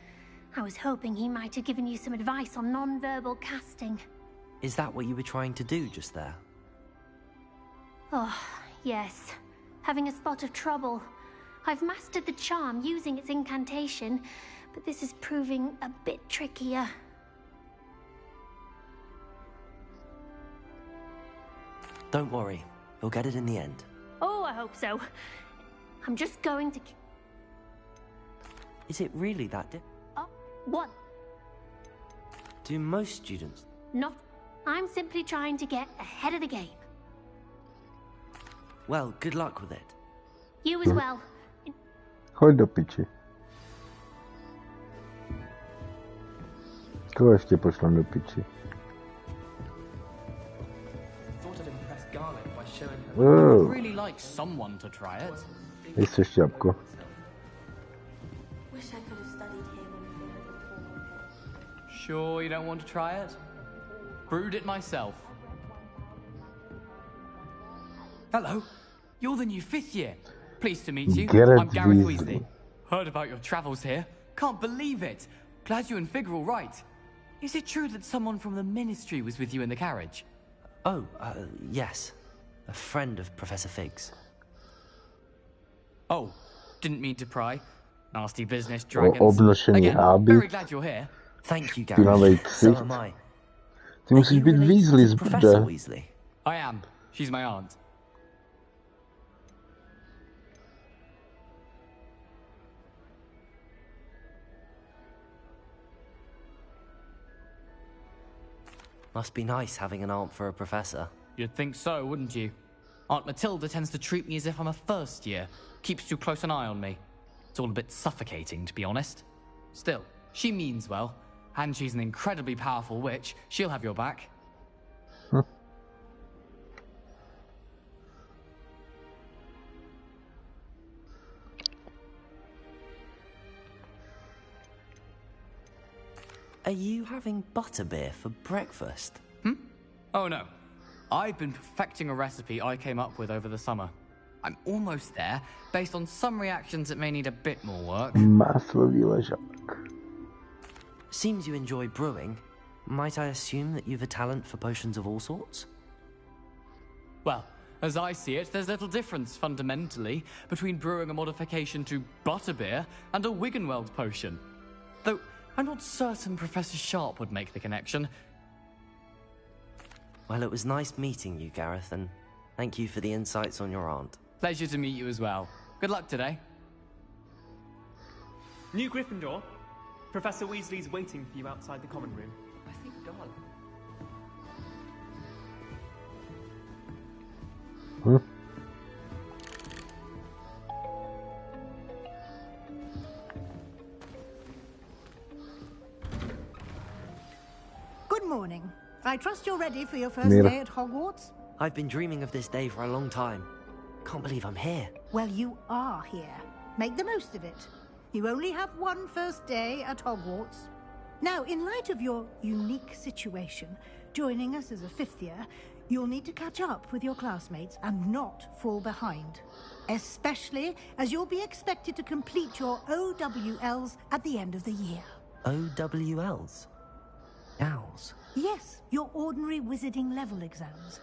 I was hoping he might have given you some advice on non-verbal casting. Is that what you were trying to do just there? Oh, yes. Having a spot of trouble. I've mastered the charm using its incantation, but this is proving a bit trickier. Don't worry. You'll get it in the end. Oh, I hope so. I'm just going to... Is it really that Oh, what? Do most students... Not... I'm simply trying to get ahead of the game. Well, good luck with it. You as well. Chodź do pici. Kogoś cię poszłam do pici. I would really like someone to try it. Jesteś jabłko. Wish I could have studied here when we were before. Sure you don't want to try it? Brewed it myself. Hello, you're the new 5th year. Pleased to meet you. Gareth I'm Gareth Weasley. Weasley. Heard about your travels here. Can't believe it. Glad you and Fig are all right. Is it true that someone from the Ministry was with you in the carriage? Oh, yes. A friend of Professor Fig's. Oh, didn't mean to pry. Nasty business, dragons. Obnoszenie Again, habit. very glad you're here. Thank you, Spinałej Gareth. So ksicht. am I. Ty musisz być Weasley z Professor budę. Weasley. I am. She's my aunt. Must be nice having an aunt for a professor. You'd think so, wouldn't you? Aunt Matilda tends to treat me as if I'm a first year. Keeps too close an eye on me. It's all a bit suffocating, to be honest. Still, she means well. And she's an incredibly powerful witch. She'll have your back. Are you having butterbeer for breakfast? Oh no. I've been perfecting a recipe I came up with over the summer. I'm almost there, based on some reactions that may need a bit more work. Masło wieloziomek. Seems you enjoy brewing. Might I assume that you've a talent for potions of all sorts? Well, as I see it, there's little difference, fundamentally, between brewing a modification to butterbeer and a Wiggenweld potion. Though, I'm not certain Professor Sharp would make the connection. Well, it was nice meeting you, Gareth, and thank you for the insights on your aunt. Pleasure to meet you as well. Good luck today. New Gryffindor. Professor Weasley's waiting for you outside the common room. I think God. Good morning. I trust you're ready for your first Mira. day at Hogwarts? I've been dreaming of this day for a long time. Can't believe I'm here. Well, you are here. Make the most of it. You only have one first day at Hogwarts. Now, in light of your unique situation, joining us as a 5th year, you'll need to catch up with your classmates and not fall behind. Especially as you'll be expected to complete your OWLs at the end of the year. OWLs? Owls? Yes, your ordinary wizarding level exams.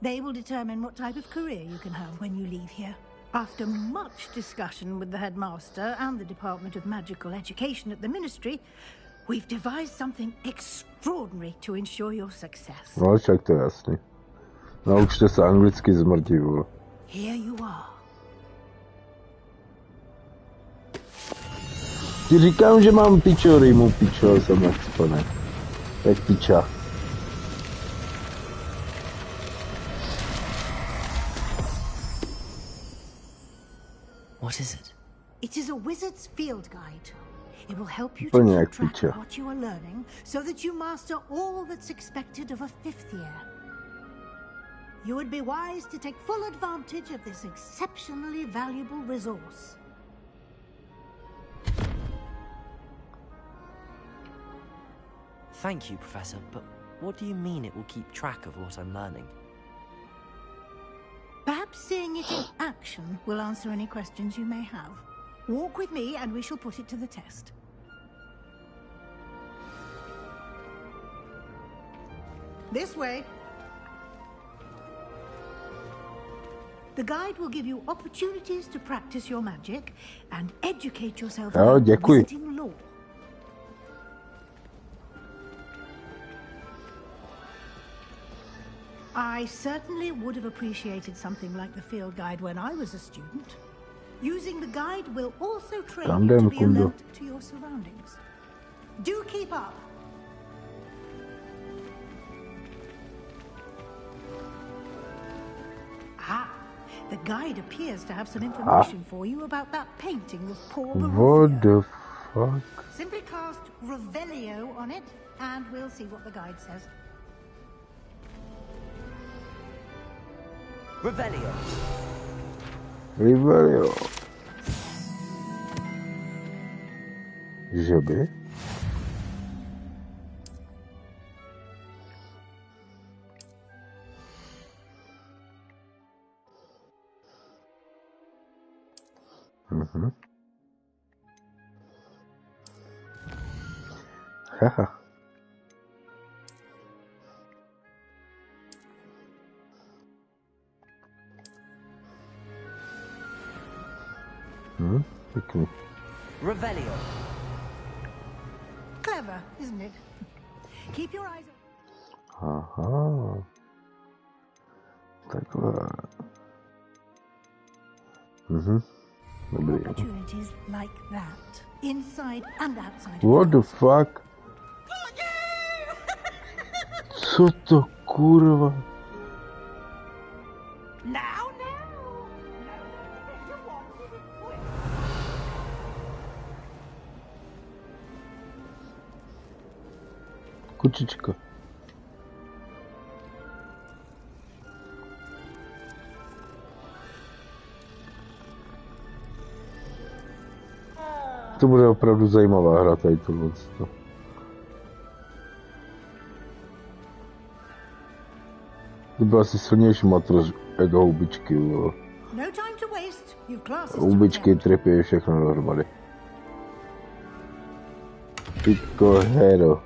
They will determine what type of career you can have when you leave here. After much discussion with the headmaster and the Department of Magical Education at the Ministry, we've devised something extraordinary to ensure your success. No, jak to jasne. Nauczcie się angielski z Martiwu. Here you are. Ci říkám, že mám pičo, rýmu pičo, jsem nadspaný. Jak piča. What is it? It is a wizard's field guide. It will help you Úplně to jak keep track piča. of what you are learning so that you master all that's expected of a 5th year. You would be wise to take full advantage of this exceptionally valuable resource. Thank you, Professor, but what do you mean it will keep track of what I'm learning? Perhaps seeing it in action will answer any questions you may have. Walk with me and we shall put it to the test. This way. The guide will give you opportunities to practice your magic and educate yourself about visiting lore. I certainly would have appreciated something like the field guide when I was a student. Using the guide will also train you to be alert to your surroundings. Do keep up. Ah, the guide appears to have some information for you about that painting of poor Barovia. What the fuck? Simply cast Revelio on it, and we'll see what the guide says. Revelio. Revelio. Żeby. Haha. Pěkný. Revelio. Clever, isn't it? Keep your eyes open. Aha. Takhle. Dobrý. Opportunities like that, inside and outside. What the fuck? Co to kurva? Kučička. To bude opravdu zajímavá hra tady tohle. To byl asi silnější matros jako houbičky. Houbičky, tripy, všechno dohromady. Piko hero.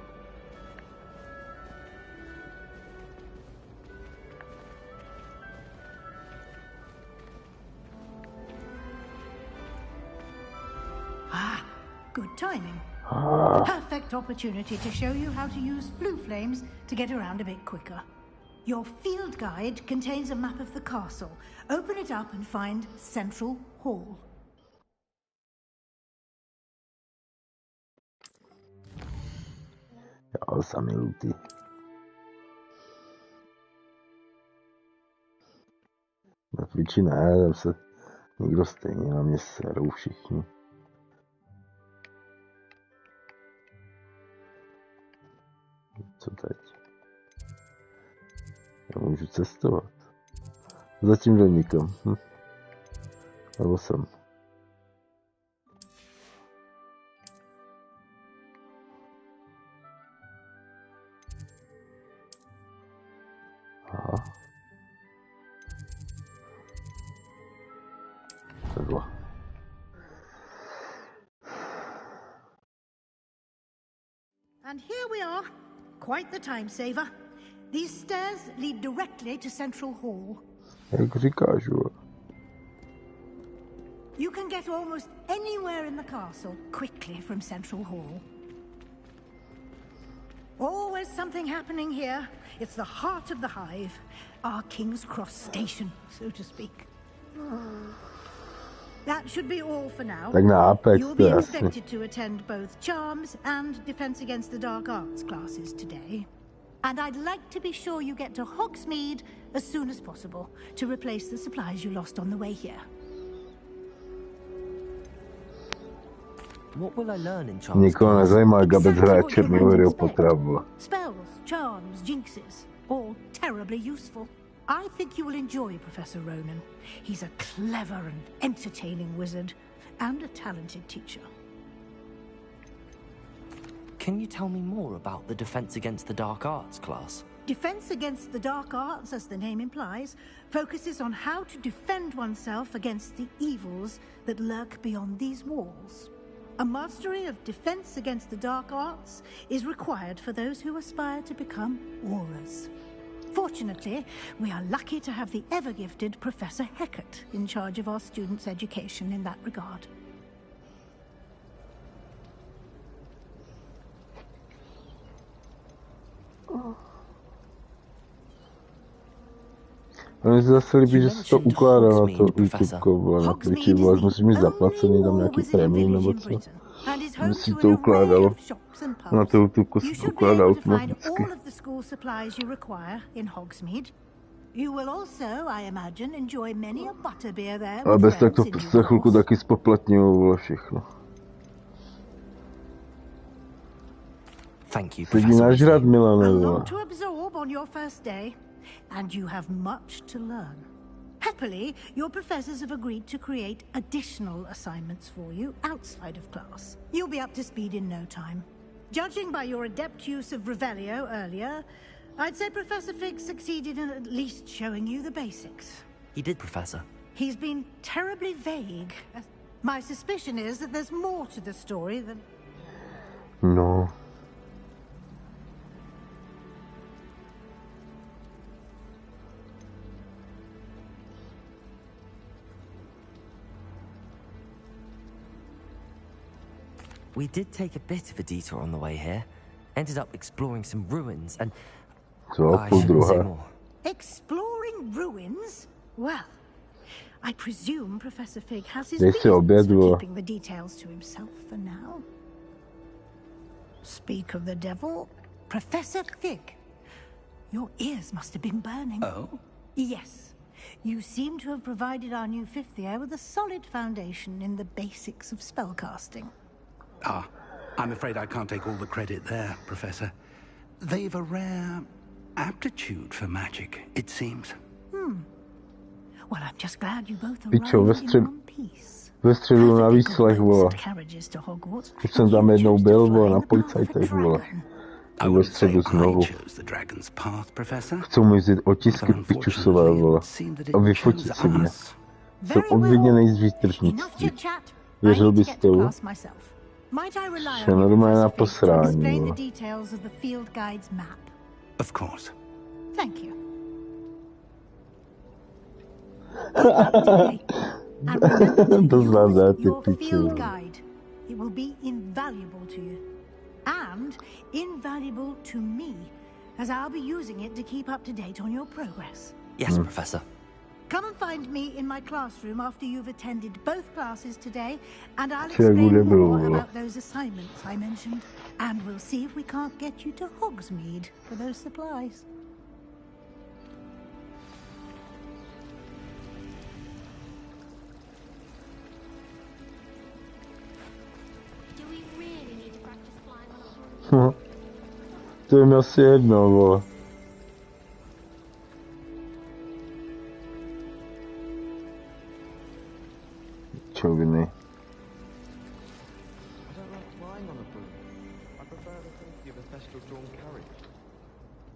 Good timing. Perfect opportunity to show you how to use blue flames to get around a bit quicker. Your field guide contains a map of the castle. Open it up and find Central Hall. Jo, sami lutý. Na Twitchi ne, tam se nikdo stejně na mě serou všichni. Co teď? Já můžu cestovat. Zatím do nikam. Nebo jsem. Aha. Takhle. And here we are. Quite the time saver. These stairs lead directly to Central Hall. Jak říkáš, jo? You can get almost anywhere in the castle quickly from Central Hall. Always something happening here. It's the heart of the hive. Our King's Cross station, so to speak. That should be all for now. Tak na Apex, You'll be expected to attend both Charms and Defense Against the Dark Arts classes today. And I'd like to be sure you get to Hogsmeade as soon as possible to replace the supplies you lost on the way here. What will I learn in Charms? Nikoho nezajímá, jak bez hráče Harryho Pottera. Spells, charms, jinxes, all terribly useful. I think you will enjoy Professor Ronan. He's a clever and entertaining wizard, and a talented teacher. Can you tell me more about the Defense Against the Dark Arts class? Defense Against the Dark Arts, as the name implies, focuses on how to defend oneself against the evils that lurk beyond these walls. A mastery of Defense Against the Dark Arts is required for those who aspire to become Aurors. Fortunately, we are lucky to have the ever-gifted Professor Heckert in charge of our students' education in that regard. Oni se zase líbí, že se to ukládá na to YouTube, na Twitchi, ale musíš mít zaplacený tam nějaký prémium nebo co. Aby si to ukládalo. Na to YouTube se to ukládá automaticky. Ale bez tak to za chvilku taky spoplatňují, vole, všechno. Sedí nažrat, Milane, vole. And you have much to learn. Happily, your professors have agreed to create additional assignments for you outside of class. You'll be up to speed in no time. Judging by your adept use of Revelio earlier, I'd say Professor Fig succeeded in at least showing you the basics. He did, Professor. He's been terribly vague. My suspicion is that there's more to the story than... No. We did take a bit of a detour on the way here. Ended up exploring some ruins and... I shouldn't say more. Exploring ruins? Well, I presume Professor Fig has his They reasons for keeping the details to himself for now. Speak of the devil, Professor Fig. Your ears must have been burning. Oh? Yes. You seem to have provided our new fifth year with a solid foundation in the basics of spellcasting. Ah, I'm afraid I can't take all the credit there, Professor. They've a rare aptitude for magic, it seems. Well, I'm just glad you both arrived in one piece. Ve středu na výslech, vole. Už jsem tam jednou byl, vole, na policajtech, vole. A ve středu znovu. Chcou mi vzít otisky pičusové, vole. A vyfotit si mě. Jsem obviněnej z výtržnictví. Věřil bys tomu? Jsem normálně na posrání, vole. Of course. Thank you. To zvládáte, piču. It will be invaluable to you. And invaluable to me, as I'll be using it to keep up to date on your progress. Yes, Professor. Come and find me in my classroom after you've attended both classes today, and I'll explain more about those assignments I mentioned. And we'll see if we can't get you to Hogsmeade for those supplies. To je mi asi jedno, vole. Čoviny.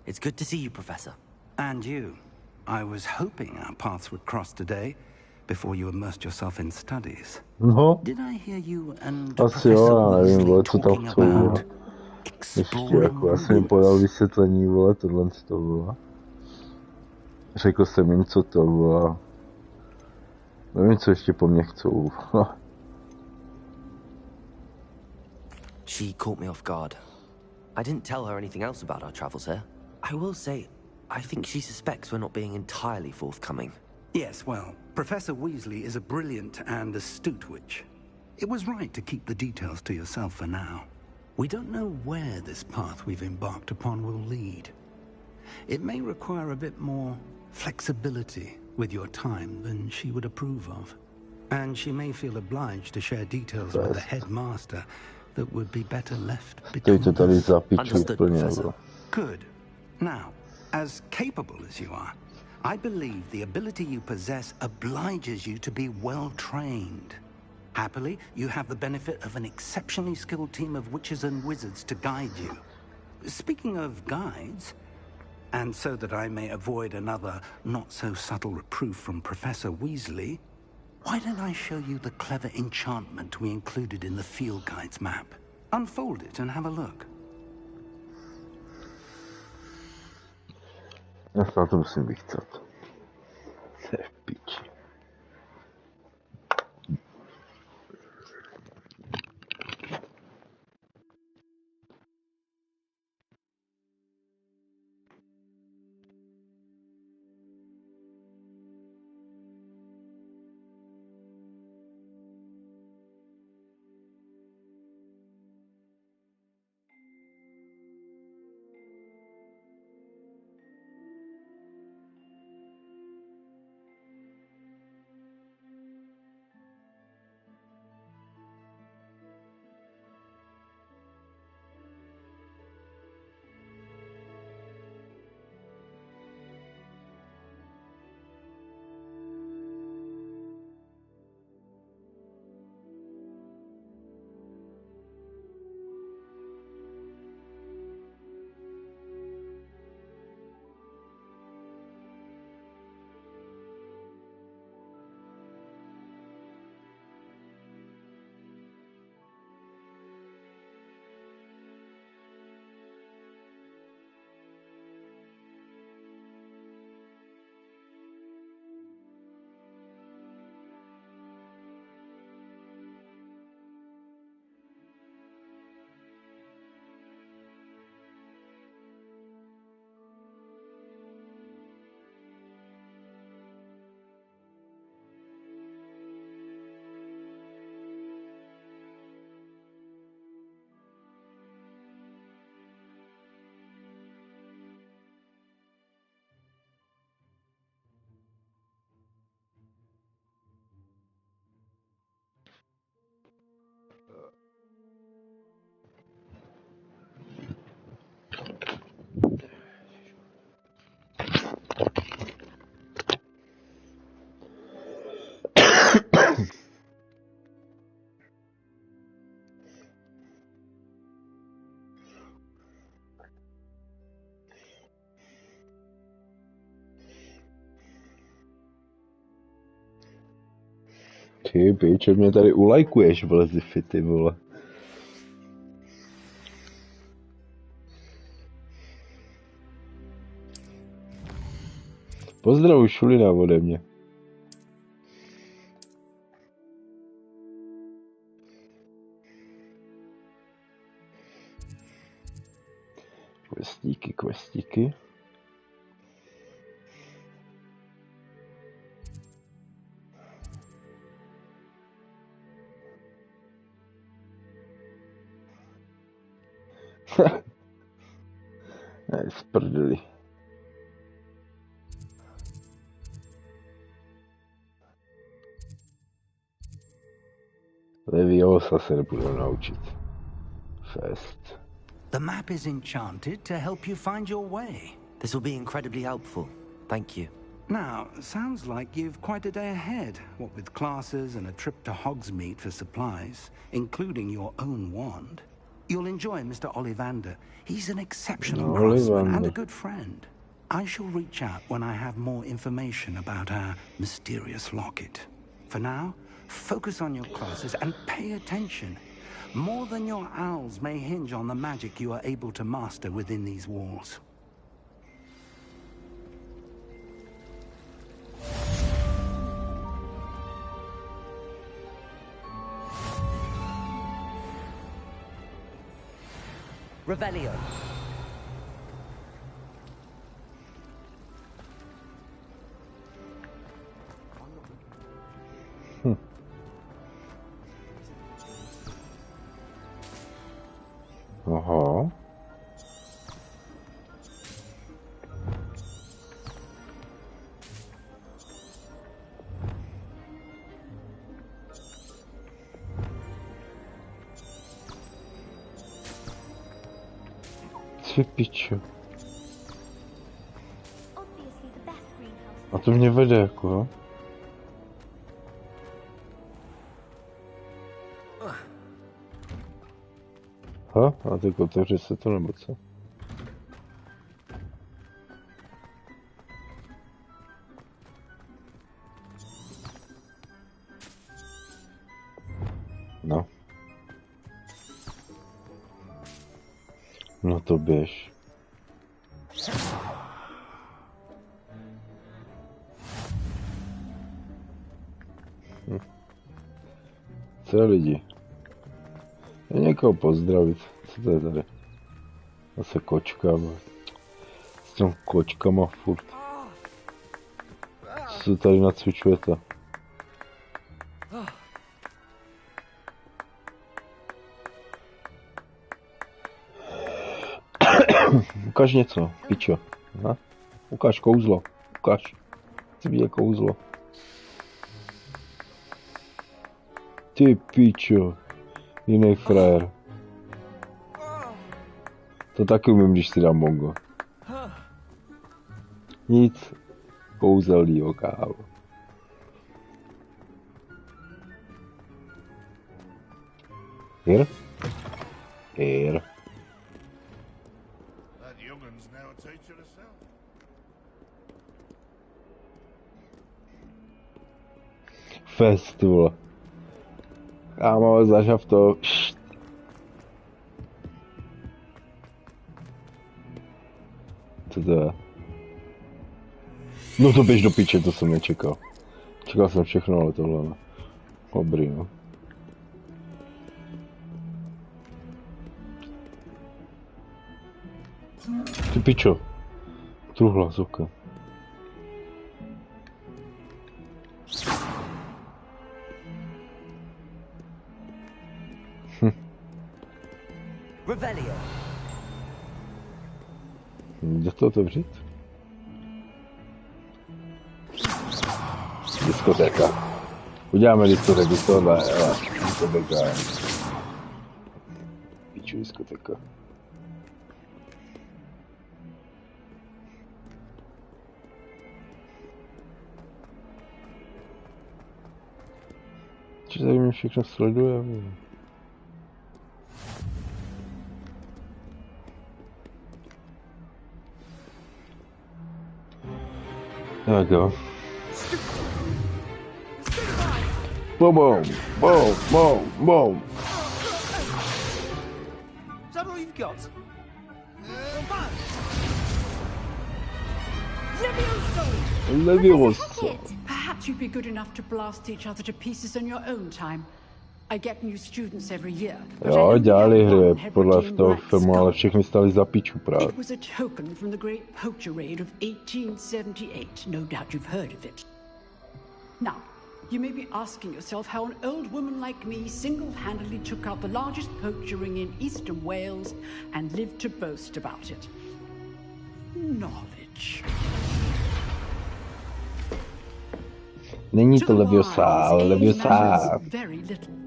It's good to see you, Professor. And you. I was hoping our paths would cross today, before you immersed yourself in studies. No. Did I hear you and Asi jo, já nevím, vole, co tam chcou, vole. Ještě, jako, já jsem jim podal vysvětlení, vole, tohle z toho, vole. Řekl jsem jim, co to, vole. Nevím, co ještě po mně chcou. She caught me off guard. I didn't tell her anything else about our travels here. I will say, I think she suspects we're not being entirely forthcoming. Yes, well, Professor Weasley is a brilliant and astute witch. It was right to keep the details to yourself for now. We don't know where this path we've embarked upon will lead. It may require a bit more flexibility with your time than she would approve of. And she may feel obliged to share details with the headmaster that would be better left between us. Understood, Professor. Good. Now, as capable as you are, I believe the ability you possess obliges you to be well trained. Happily, you have the benefit of an exceptionally skilled team of witches and wizards to guide you. Speaking of guides, and so that I may avoid another not-so-subtle reproof from Professor Weasley, why don't I show you the clever enchantment we included in the field guide's map? Unfold it and have a look. Já se na to musím vychcat. Se v piči. Ty piče, mě tady ulajkuješ, vole, Ziffy, ty vole. Pozdravuj Šulina ode mě. Questíky. Ne, z prdeli. Leviosa se nebudu naučit. Fest. The map is enchanted to help you find your way. This will be incredibly helpful. Thank you. Now, sounds like you've quite a day ahead, what with classes and a trip to Hogsmeade for supplies, including your own wand. You'll enjoy Mr. Ollivander. He's an exceptional craftsman and a good friend. I shall reach out when I have more information about our mysterious locket. For now, focus on your classes and pay attention. More than your owls may hinge on the magic you are able to master within these walls. Revelio. Aha. Ty pičo. A to mě vede jako, jo? Aha, a tak otevře se to nebo co? No. No to běž. Co je lidi? Je někoho pozdravit. Co to je tady? Zase kočka. S těm kočkama furt. Co tady nacvičujete? Ukaž něco, pičo. Ha? Ukaž kouzlo. Ukaž. Chci vidět kouzlo. Ty pičo. Jiný frajer. To taky umím, když si dám bongo. Nic. Kouzelnýho, kávo. Here? Here. Festival. Kámo, zažav to. Co to je? No to běž do piče, to jsem nečekal. Čekal jsem všechno, ale tohle ne. Dobrý, no. Ty pičo. Truhla z oka. Jde to otevřít? Diskotéka. Uděláme diskotéku z tohohle, ale diskotéka. Píču diskotéka. Co tady mě všechno sleduje? Tak jo. Boom, boom, boom, boom, boom. Is that all you've got? Levioso. Perhaps you'd be good enough to blast each other to pieces on your own time. I get new students every year. Jo, dělali hry podle toho filmu, ale všechny stali za piču právě. It was a token from the great poacher raid of 1878. No doubt you've heard of it. Now, you may be asking yourself how an old woman like me single-handedly took out the largest poacher ring in eastern Wales and lived to boast about it. Knowledge. Není to Leviosa, ale Leviosa. Very little.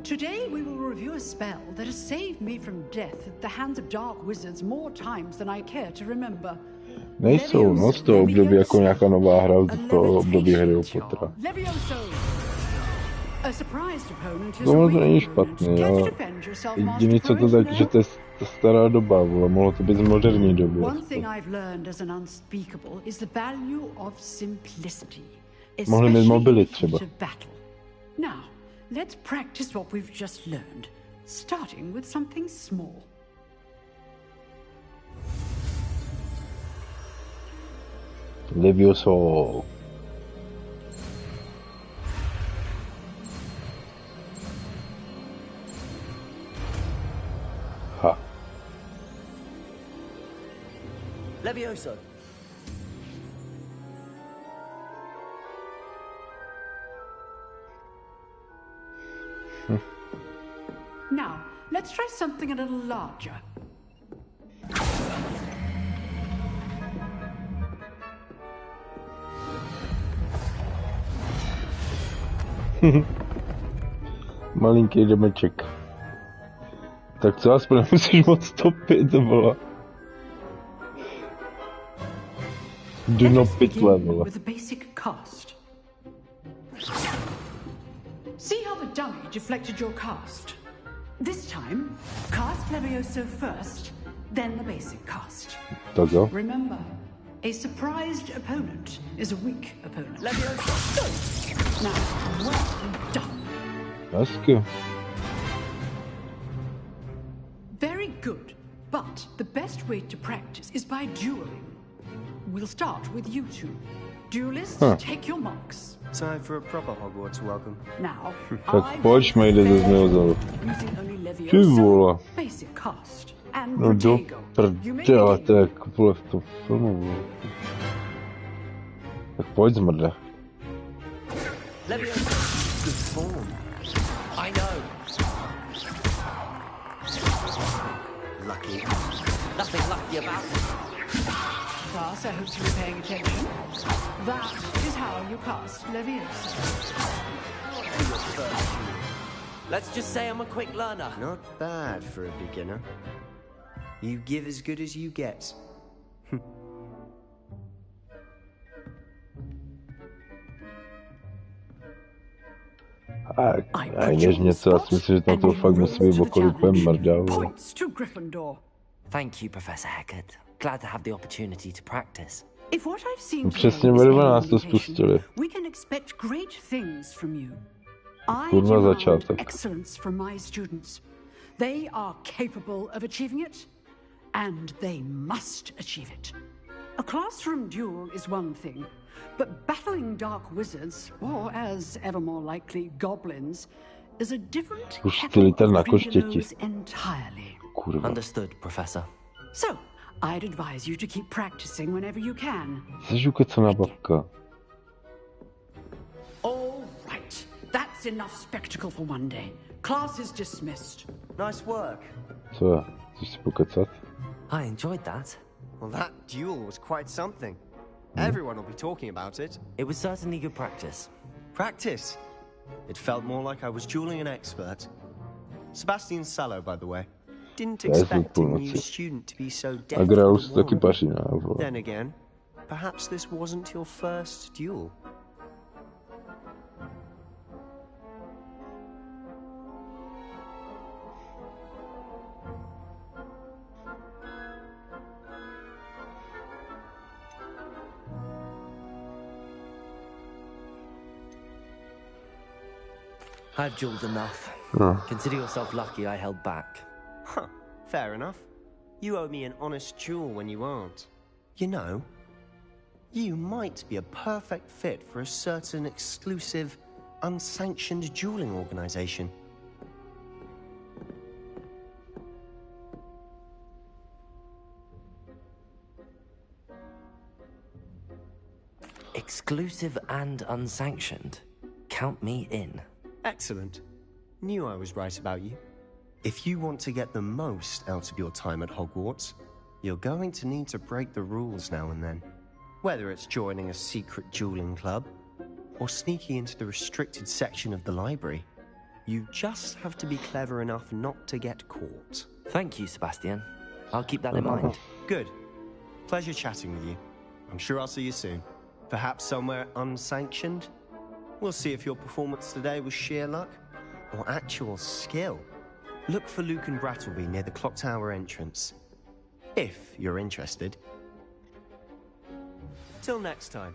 Today we will review a spell that has saved me from death at the hands of dark wizards more times than I care to remember. Nejsou, no z toho období jako nějaká nová hra z toho období Harryho Pottera. No to není špatný, ale jediný co to tak, že to je stará doba, vole, mohlo to být z moderní doby. Mohli mít mobily třeba. Now, let's practice what we've just learned, starting with something small. Levioso. Ha. Levioso. Now, let's try something a little larger. Malinký domeček. Tak co, aspoň nemusíš moc topit, to bylo. Dno pytle, vole. See how the dummy deflected your cast? This time, cast Levioso first, then the basic cast. Tak jo. Remember, a surprised opponent is a weak opponent. Levioso, good. Now, well done. Hezky. Very good, but the best way to practice is by dueling. We'll start with you two. Duelists, take your marks. Time for a proper Hogwarts welcome. Now, Tak pojďme, jde ze znovu. Ty vole. Basic cast. And No do prdele, to je jak vole v tom filmu, vole. Tak pojď zmrde. Good form. I know. Lucky. Nothing lucky about it. Class, I hope you're paying attention. That is how you cast Leviosa. Let's just say I'm a quick learner. Not bad for a beginner. You give as good as you get. A než něco, já si myslím, že na to fakt musí být okolí úplně mrdá. Points to Gryffindor. Thank you, Professor Haggard. Glad to have the opportunity to practice. If what I've seen Přesně ve 12 to spustili. we can expect great things from you. I Kurva demand začátek. excellence from my students. They are capable of achieving it, and they must achieve it. A classroom duel is one thing, but battling dark wizards, or as ever more likely, goblins, is a different Pustili kettle ten na of koštěti. Grindylows entirely. Kurva. Understood, Professor. So, I'd advise you to keep practicing whenever you can. Jsi ukecaná babka. All right, that's enough spectacle for one day. Class is dismissed. Nice work. Co je? Chceš si pokecat? I enjoyed that. Well, that duel was quite something. Everyone will be talking about it. It was certainly good practice. Practice? It felt more like I was dueling an expert. Sebastian Sallow, by the way. Didn't expect a new student to be so A deft graju with se the taky wand. paří, ne? Vole. Then again, perhaps this wasn't your first duel. I've dueled enough. Consider yourself lucky I held back. Huh, fair enough. You owe me an honest duel when you aren't. You know, you might be a perfect fit for a certain exclusive, unsanctioned dueling organization. Exclusive and unsanctioned. Count me in. Excellent. Knew I was right about you. If you want to get the most out of your time at Hogwarts, you're going to need to break the rules now and then. Whether it's joining a secret dueling club, or sneaking into the restricted section of the library, you just have to be clever enough not to get caught. Thank you, Sebastian. I'll keep that in mind. Good. Pleasure chatting with you. I'm sure I'll see you soon. Perhaps somewhere unsanctioned? We'll see if your performance today was sheer luck or actual skill. Look for Luke and Brattleby near the clock tower entrance. If you're interested. Till next time.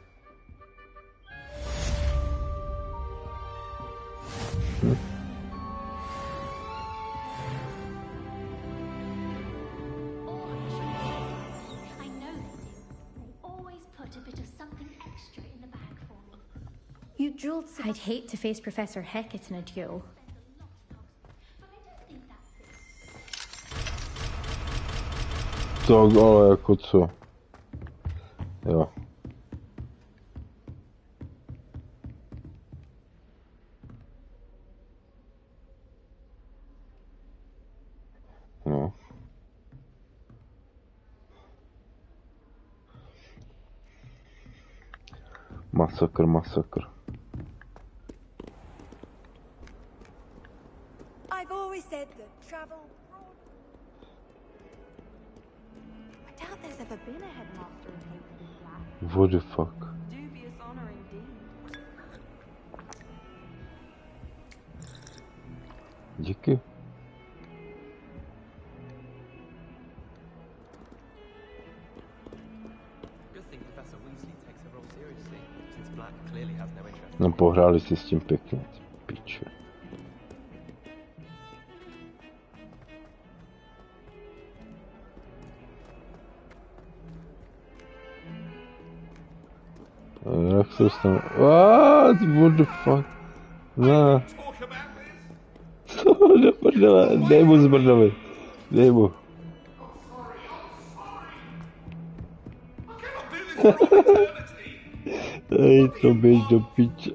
I know they do. They always put a bit of something extra in the bag for me. You dueled. I'd hate to face Professor Hackett in a duel. Tak, ale jako co? Jo. No. Masakr, masakr. I've always said that travel. I doubt there's ever been a headmaster in painted in black. What the fuck? Dubious honor indeed. Díky. No pohráli si s tím pěkně, piče. Jak se dostanu? What the fuck? Ne. Co do prdele? Dej mu zbrdovi. Dej mu. Ej, to běž do piče.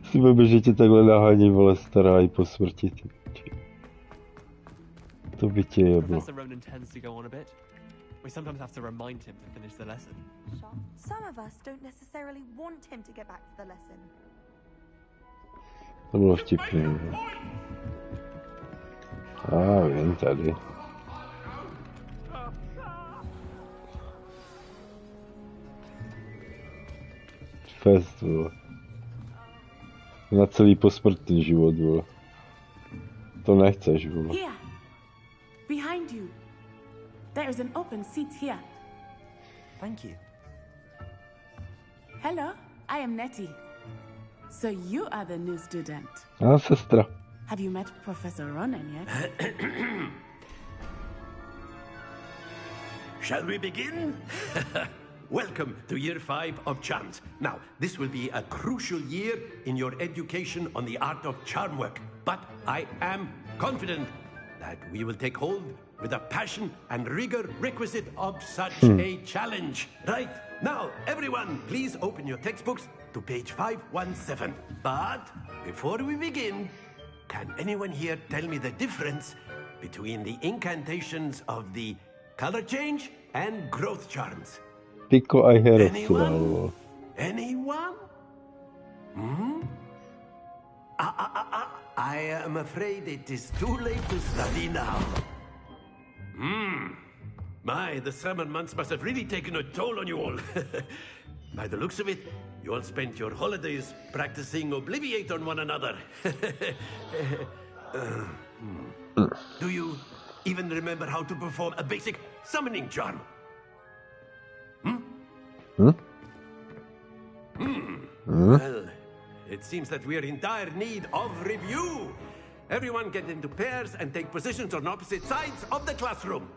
Si veme, že tě takhle nahání, vole, stará i po smrti, ty piče. To by tě jeblo. We sometimes have to remind him to finish the lesson. Some of us don't necessarily want him to get back to the lesson. To bylo vtipný. Vím tady. Fest, vole. Na celý posmrtný život, vole. To nechceš, vole. Here, behind you. There is an open seat here. Thank you. Hello, I am Nettie. So you are the new student. Sestra. Have you met Professor Ronan yet? Shall we begin? Welcome to Year 5 of Charms. Now, this will be a crucial year in your education on the art of charm work. But I am confident that we will take hold with the passion and rigor requisite of such a challenge. Right, now, everyone, please open your textbooks to page 517. But before we begin, can anyone here tell me the difference between the incantations of the color change and growth charms? Pico I hear Anyone? Anyone? I am afraid it is too late to study now. My, the summer months must have really taken a toll on you all. By the looks of it, you all spent your holidays practicing Obliviate on one another. Do you even remember how to perform a basic summoning charm? Well, it seems that we are in dire need of review. Everyone get into pairs and take positions on opposite sides of the classroom.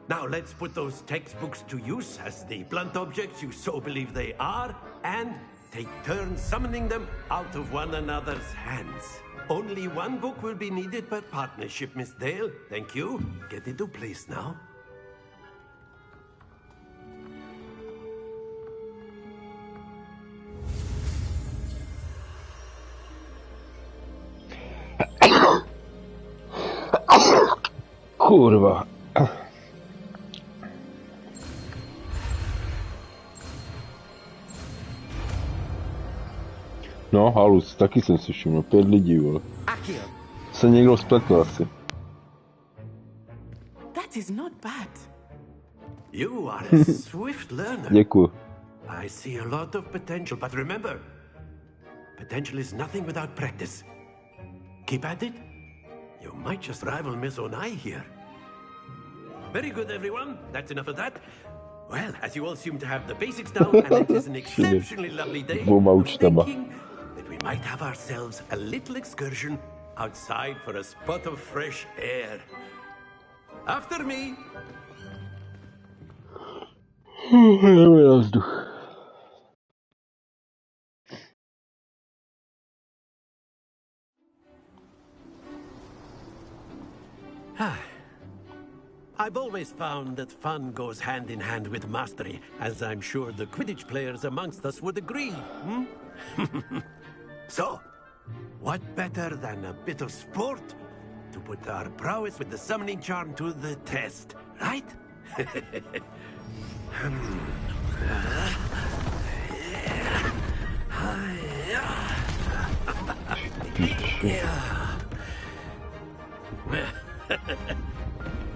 Now let's put those textbooks to use as the blunt objects you so believe they are, and take turns summoning them out of one another's hands. Only one book will be needed per partnership, Miss Dale. Thank you. Get into place now. Kurva. No, halus, taky jsem si všiml, 5 lidí, vole. Se někdo spletl asi. That is not bad. You are a swift learner. Děkuji. I see a lot of potential, but remember, potential is nothing without practice. Keep at it. You might just rival Miss Onai here. Very good, everyone. That's enough of that. Well, as you all seem to have the basics down, and it is an exceptionally lovely day, I was thinking that we might have ourselves a little excursion outside for a spot of fresh air. After me. I've always found that fun goes hand in hand with mastery, as I'm sure the Quidditch players amongst us would agree. So, what better than a bit of sport to put our prowess with the summoning charm to the test, right?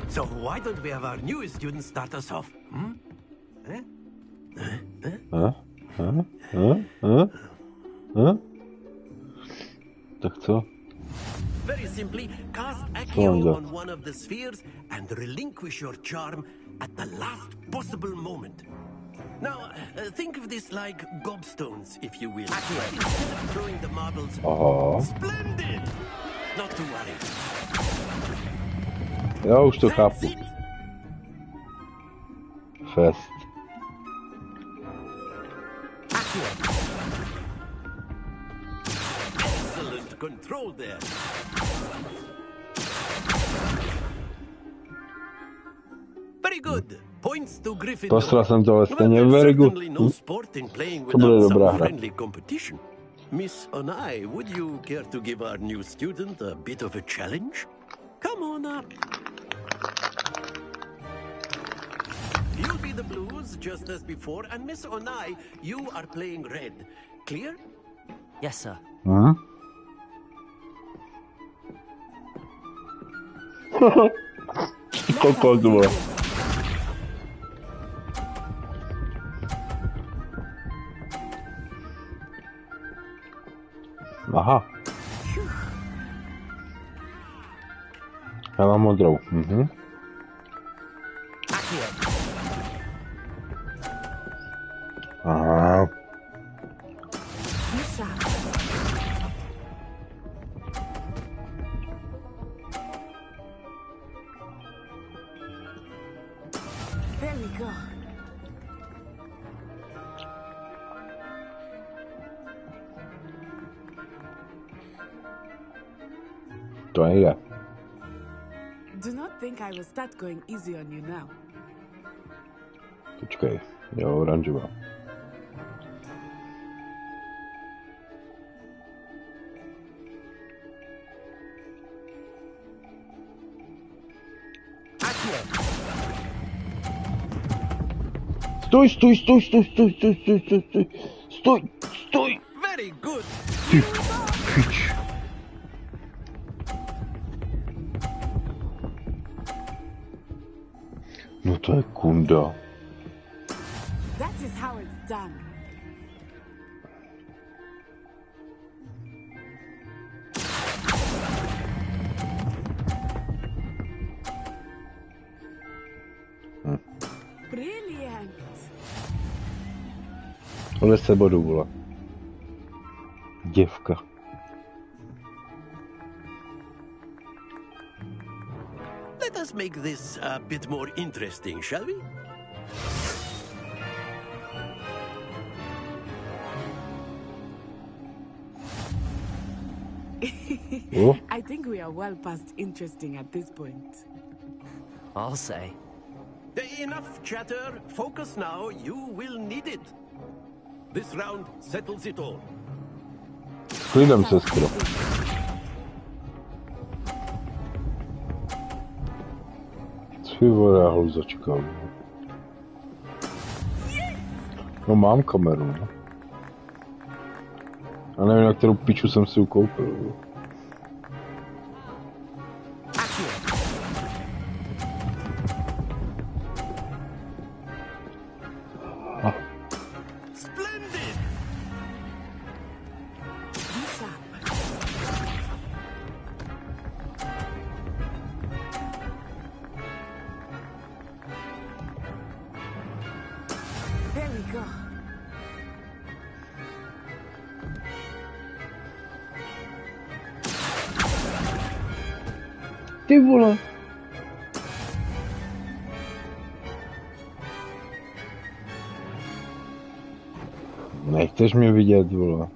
So why don't we have our newest student start us off? Tak co? Very simply, cast a appear on one of the spheres and relinquish your charm at the last possible moment. Now, think of this like gobstones, if you will. But instead of throwing the marbles... Splendid! Not to worry. Já už to chápu. Fest. Excellent control there. Very good. Points to Gryffindor. Poslal jsem to ale stejně very good. No sport in playing To bude without dobrá some hra. friendly competition. Miss Onai, would you care to give our new student a bit of a challenge? Come on up. You'll be the blues, just as before, and Miss Onai, you are playing red. Clear? Yes, sir. Kokot, vole. Aha. Já mám modrou. Aha. There we go. To nejde. Do not think I will start going easy on you now. Počkej, jo, oranžová. Stoj, stoj, stoj, stoj, stoj, stoj, stoj, stoj, stoj, stoj, stoj. Very good. Ty pič. No to je kunda. That is how it's done. Brilliant. O 10 bodů, vole. Děvka. Let us make this a bit more interesting, shall we? I think we are well past interesting at this point. I'll say. Enough chatter. Focus now. You will need it. This round settles it all. Klidem, sestro. Ty vole, já hluzačka. No mám kameru, no. A nevím, na kterou piču jsem si ji koupil. There we go. Ty vole. Nechceš mě vidět, vole.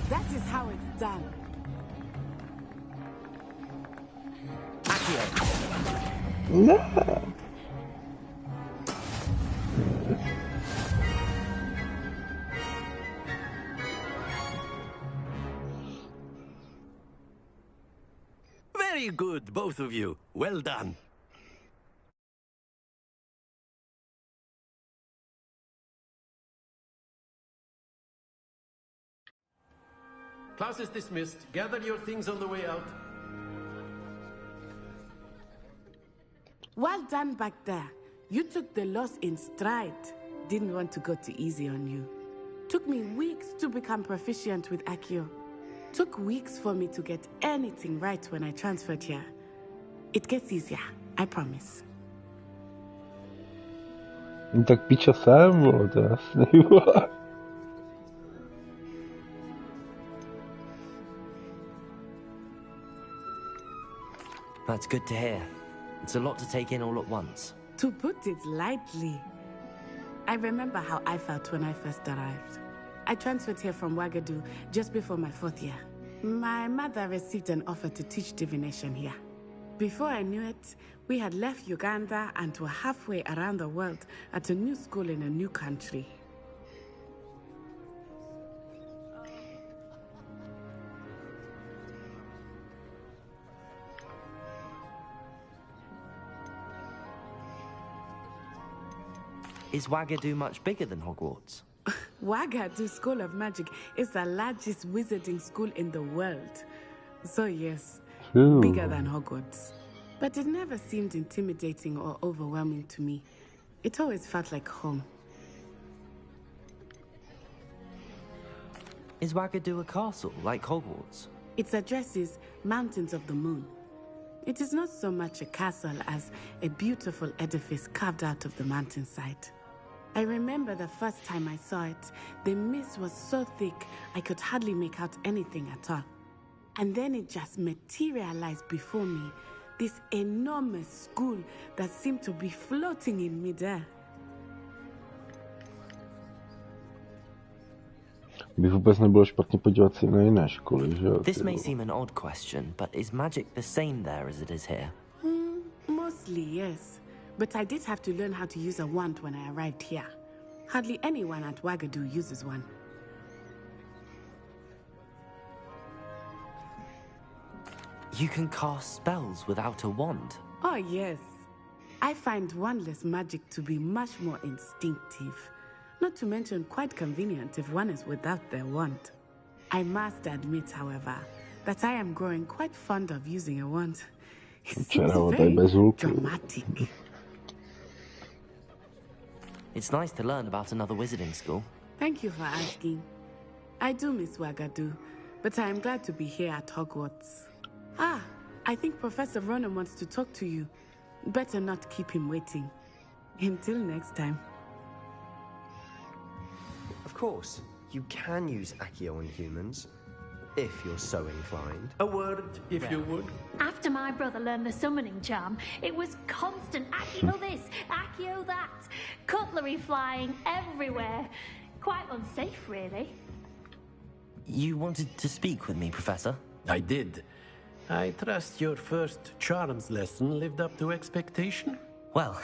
That is how it's done. Ne. Very good, both of you. Well done. Class is dismissed. Gather your things on the way out. Well done back there. You took the loss in stride. Didn't want to go too easy on you. Took me weeks to become proficient with Accio. Took weeks for me to get anything right when I transferred here. It gets easier, I promise. Tak piča sám, vole, to je jasný, vole. That's good to hear. It's a lot to take in all at once. To put it lightly, I remember how I felt when I first arrived. I transferred here from Wagadu just before my 4th year. My mother received an offer to teach divination here. Before I knew it, we had left Uganda and were halfway around the world at a new school in a new country. Is Wagadu much bigger than Hogwarts? Wagadu School of Magic is the largest wizarding school in the world. So yes, bigger than Hogwarts. But it never seemed intimidating or overwhelming to me. It always felt like home. Is Wagadu a castle, like Hogwarts? Its address is Mountains of the Moon. It is not so much a castle as a beautiful edifice carved out of the mountainside. I remember the first time I saw it, the mist was so thick I could hardly make out anything at all. And then it just materialized before me, this enormous school that seemed to be floating in midair. By vůbec nebylo špatně podívat se na jiné školy, že jo? This may seem an odd question, but is magic the same there as it is here? Mostly, yes. But I did have to learn how to use a wand when I arrived here. Hardly anyone at Wagadu uses one. You can cast spells without a wand? Oh, yes. I find wandless magic to be much more instinctive. Not to mention quite convenient if one is without their wand. I must admit, however, that I am growing quite fond of using a wand. It seems very dramatic. It's nice to learn about another wizarding school. Thank you for asking. I do miss Wagadu, but I am glad to be here at Hogwarts. Ah, I think Professor Ronan wants to talk to you. Better not keep him waiting. Until next time. Of course, you can use Accio on humans, if you're so inclined. A word, if you would. After my brother learned the summoning charm, it was constant Accio this, Accio that. Cutlery flying everywhere. Quite unsafe, really. You wanted to speak with me, Professor? I did. I trust your first charms lesson lived up to expectation? Well,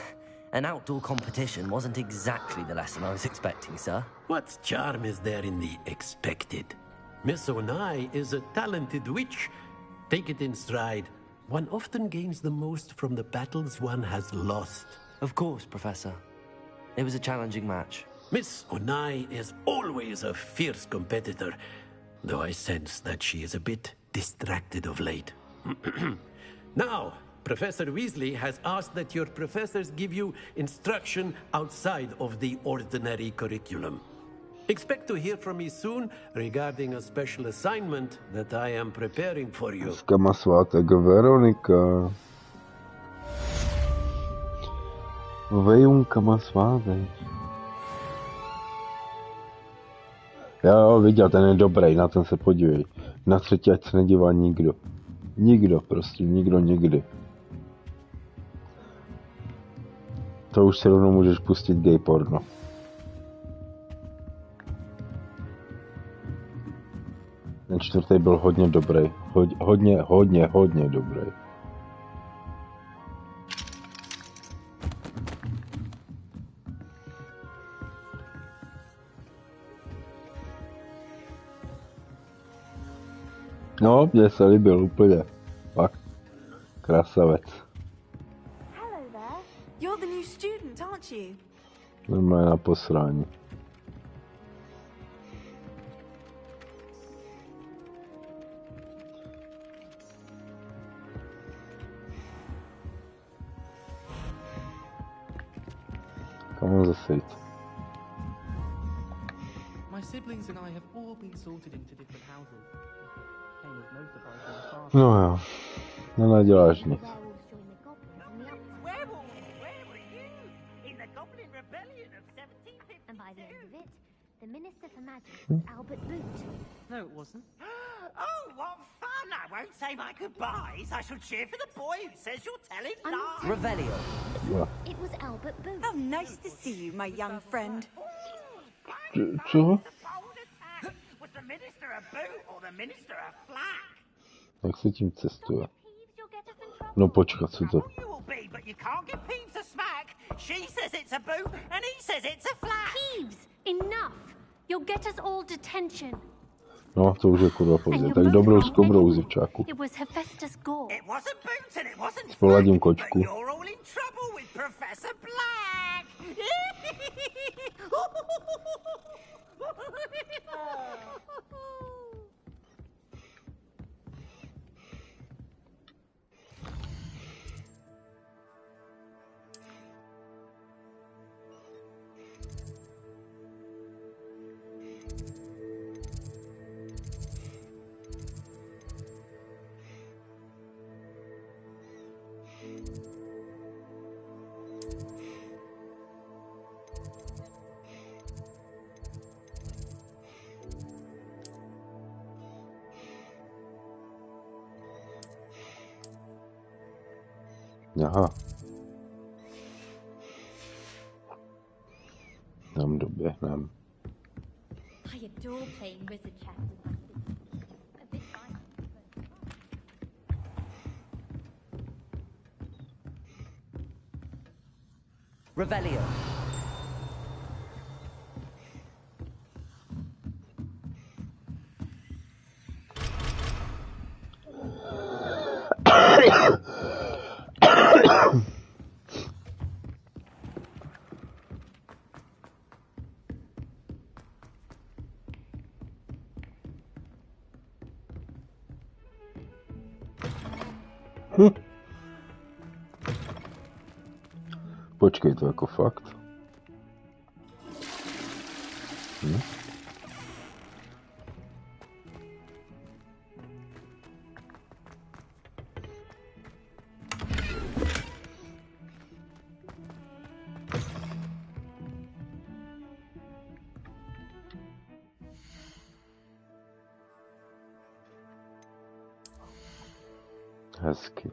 an outdoor competition wasn't exactly the lesson I was expecting, sir. What charm is there in the expected? Miss Onai is a talented witch. Take it in stride. One often gains the most from the battles one has lost. Of course, Professor. It was a challenging match. Miss Onai is always a fierce competitor, though I sense that she is a bit distracted of late. Now, Professor Weasley has asked that your professors give you instruction outside of the ordinary curriculum. Expect to hear from me soon regarding a special assignment that I am preparing for you. Dneska má svátek Veronika. Vejunka má svátek. Jo, viděl, ten je dobrý, na ten se podívej. Na třetí, ať se nedívá nikdo. Nikdo, prostě, nikdo nikdy. To už si rovnou můžeš pustit gay porno. Ten čtvrtý byl hodně dobrý. Hodně dobrý. No, mně se líbil úplně. Fakt. Krasavec. Hello there. You're the new student, aren't you? Normálně na posrání. My siblings and I have all been sorted into different houses. Came as no surprise to my father. No jo, nenaděláš nic. And by the end of it, the Minister for Magic was Albert Boot. No, it wasn't. Oh, what fun! I won't say my goodbyes. I shall cheer for the boy who says you're telling lies. Revelio. It was Albert Boot. How nice to see you, my young friend. Co? Was the Minister a boot or the Minister a flack? Jak se tím cestuje? No počkat, co to? You will be, but you can't give Peeves a smack. She says it's a boot and he says it's a flack. Peeves, enough! You'll get us all detention. No, to už je kurva pozdě. Tak dobrou s kobrou, zivčáku. It was Hephaestus Gore. It wasn't boot and it wasn't Spoladím kočku. You're all in trouble with Professor Black. Aha. Tam doběhnem. I adore playing wizard chess with my siblings. A bit violent, but... Revelio. Počkej, to jako fakt. Hezky.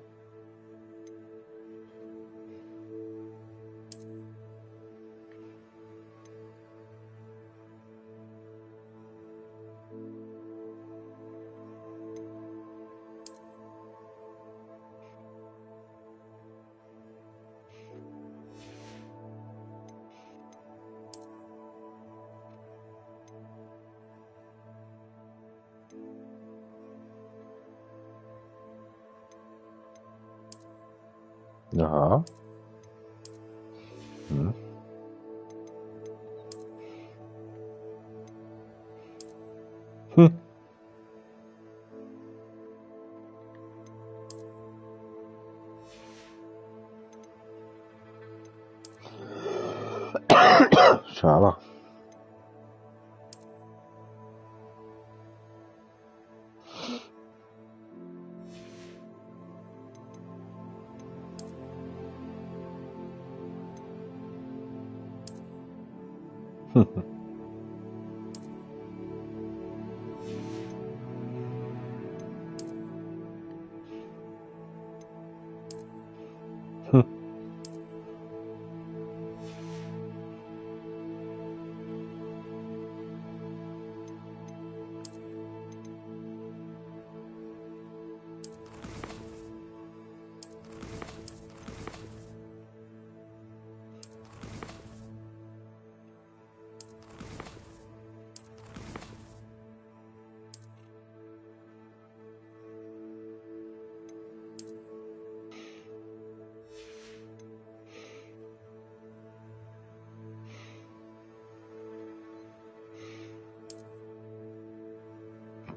Aha. Šála.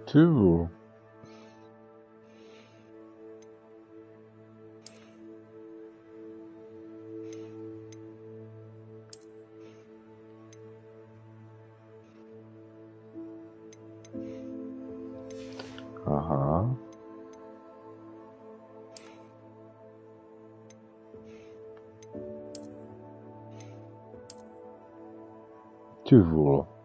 Two. Aha. Ty vole.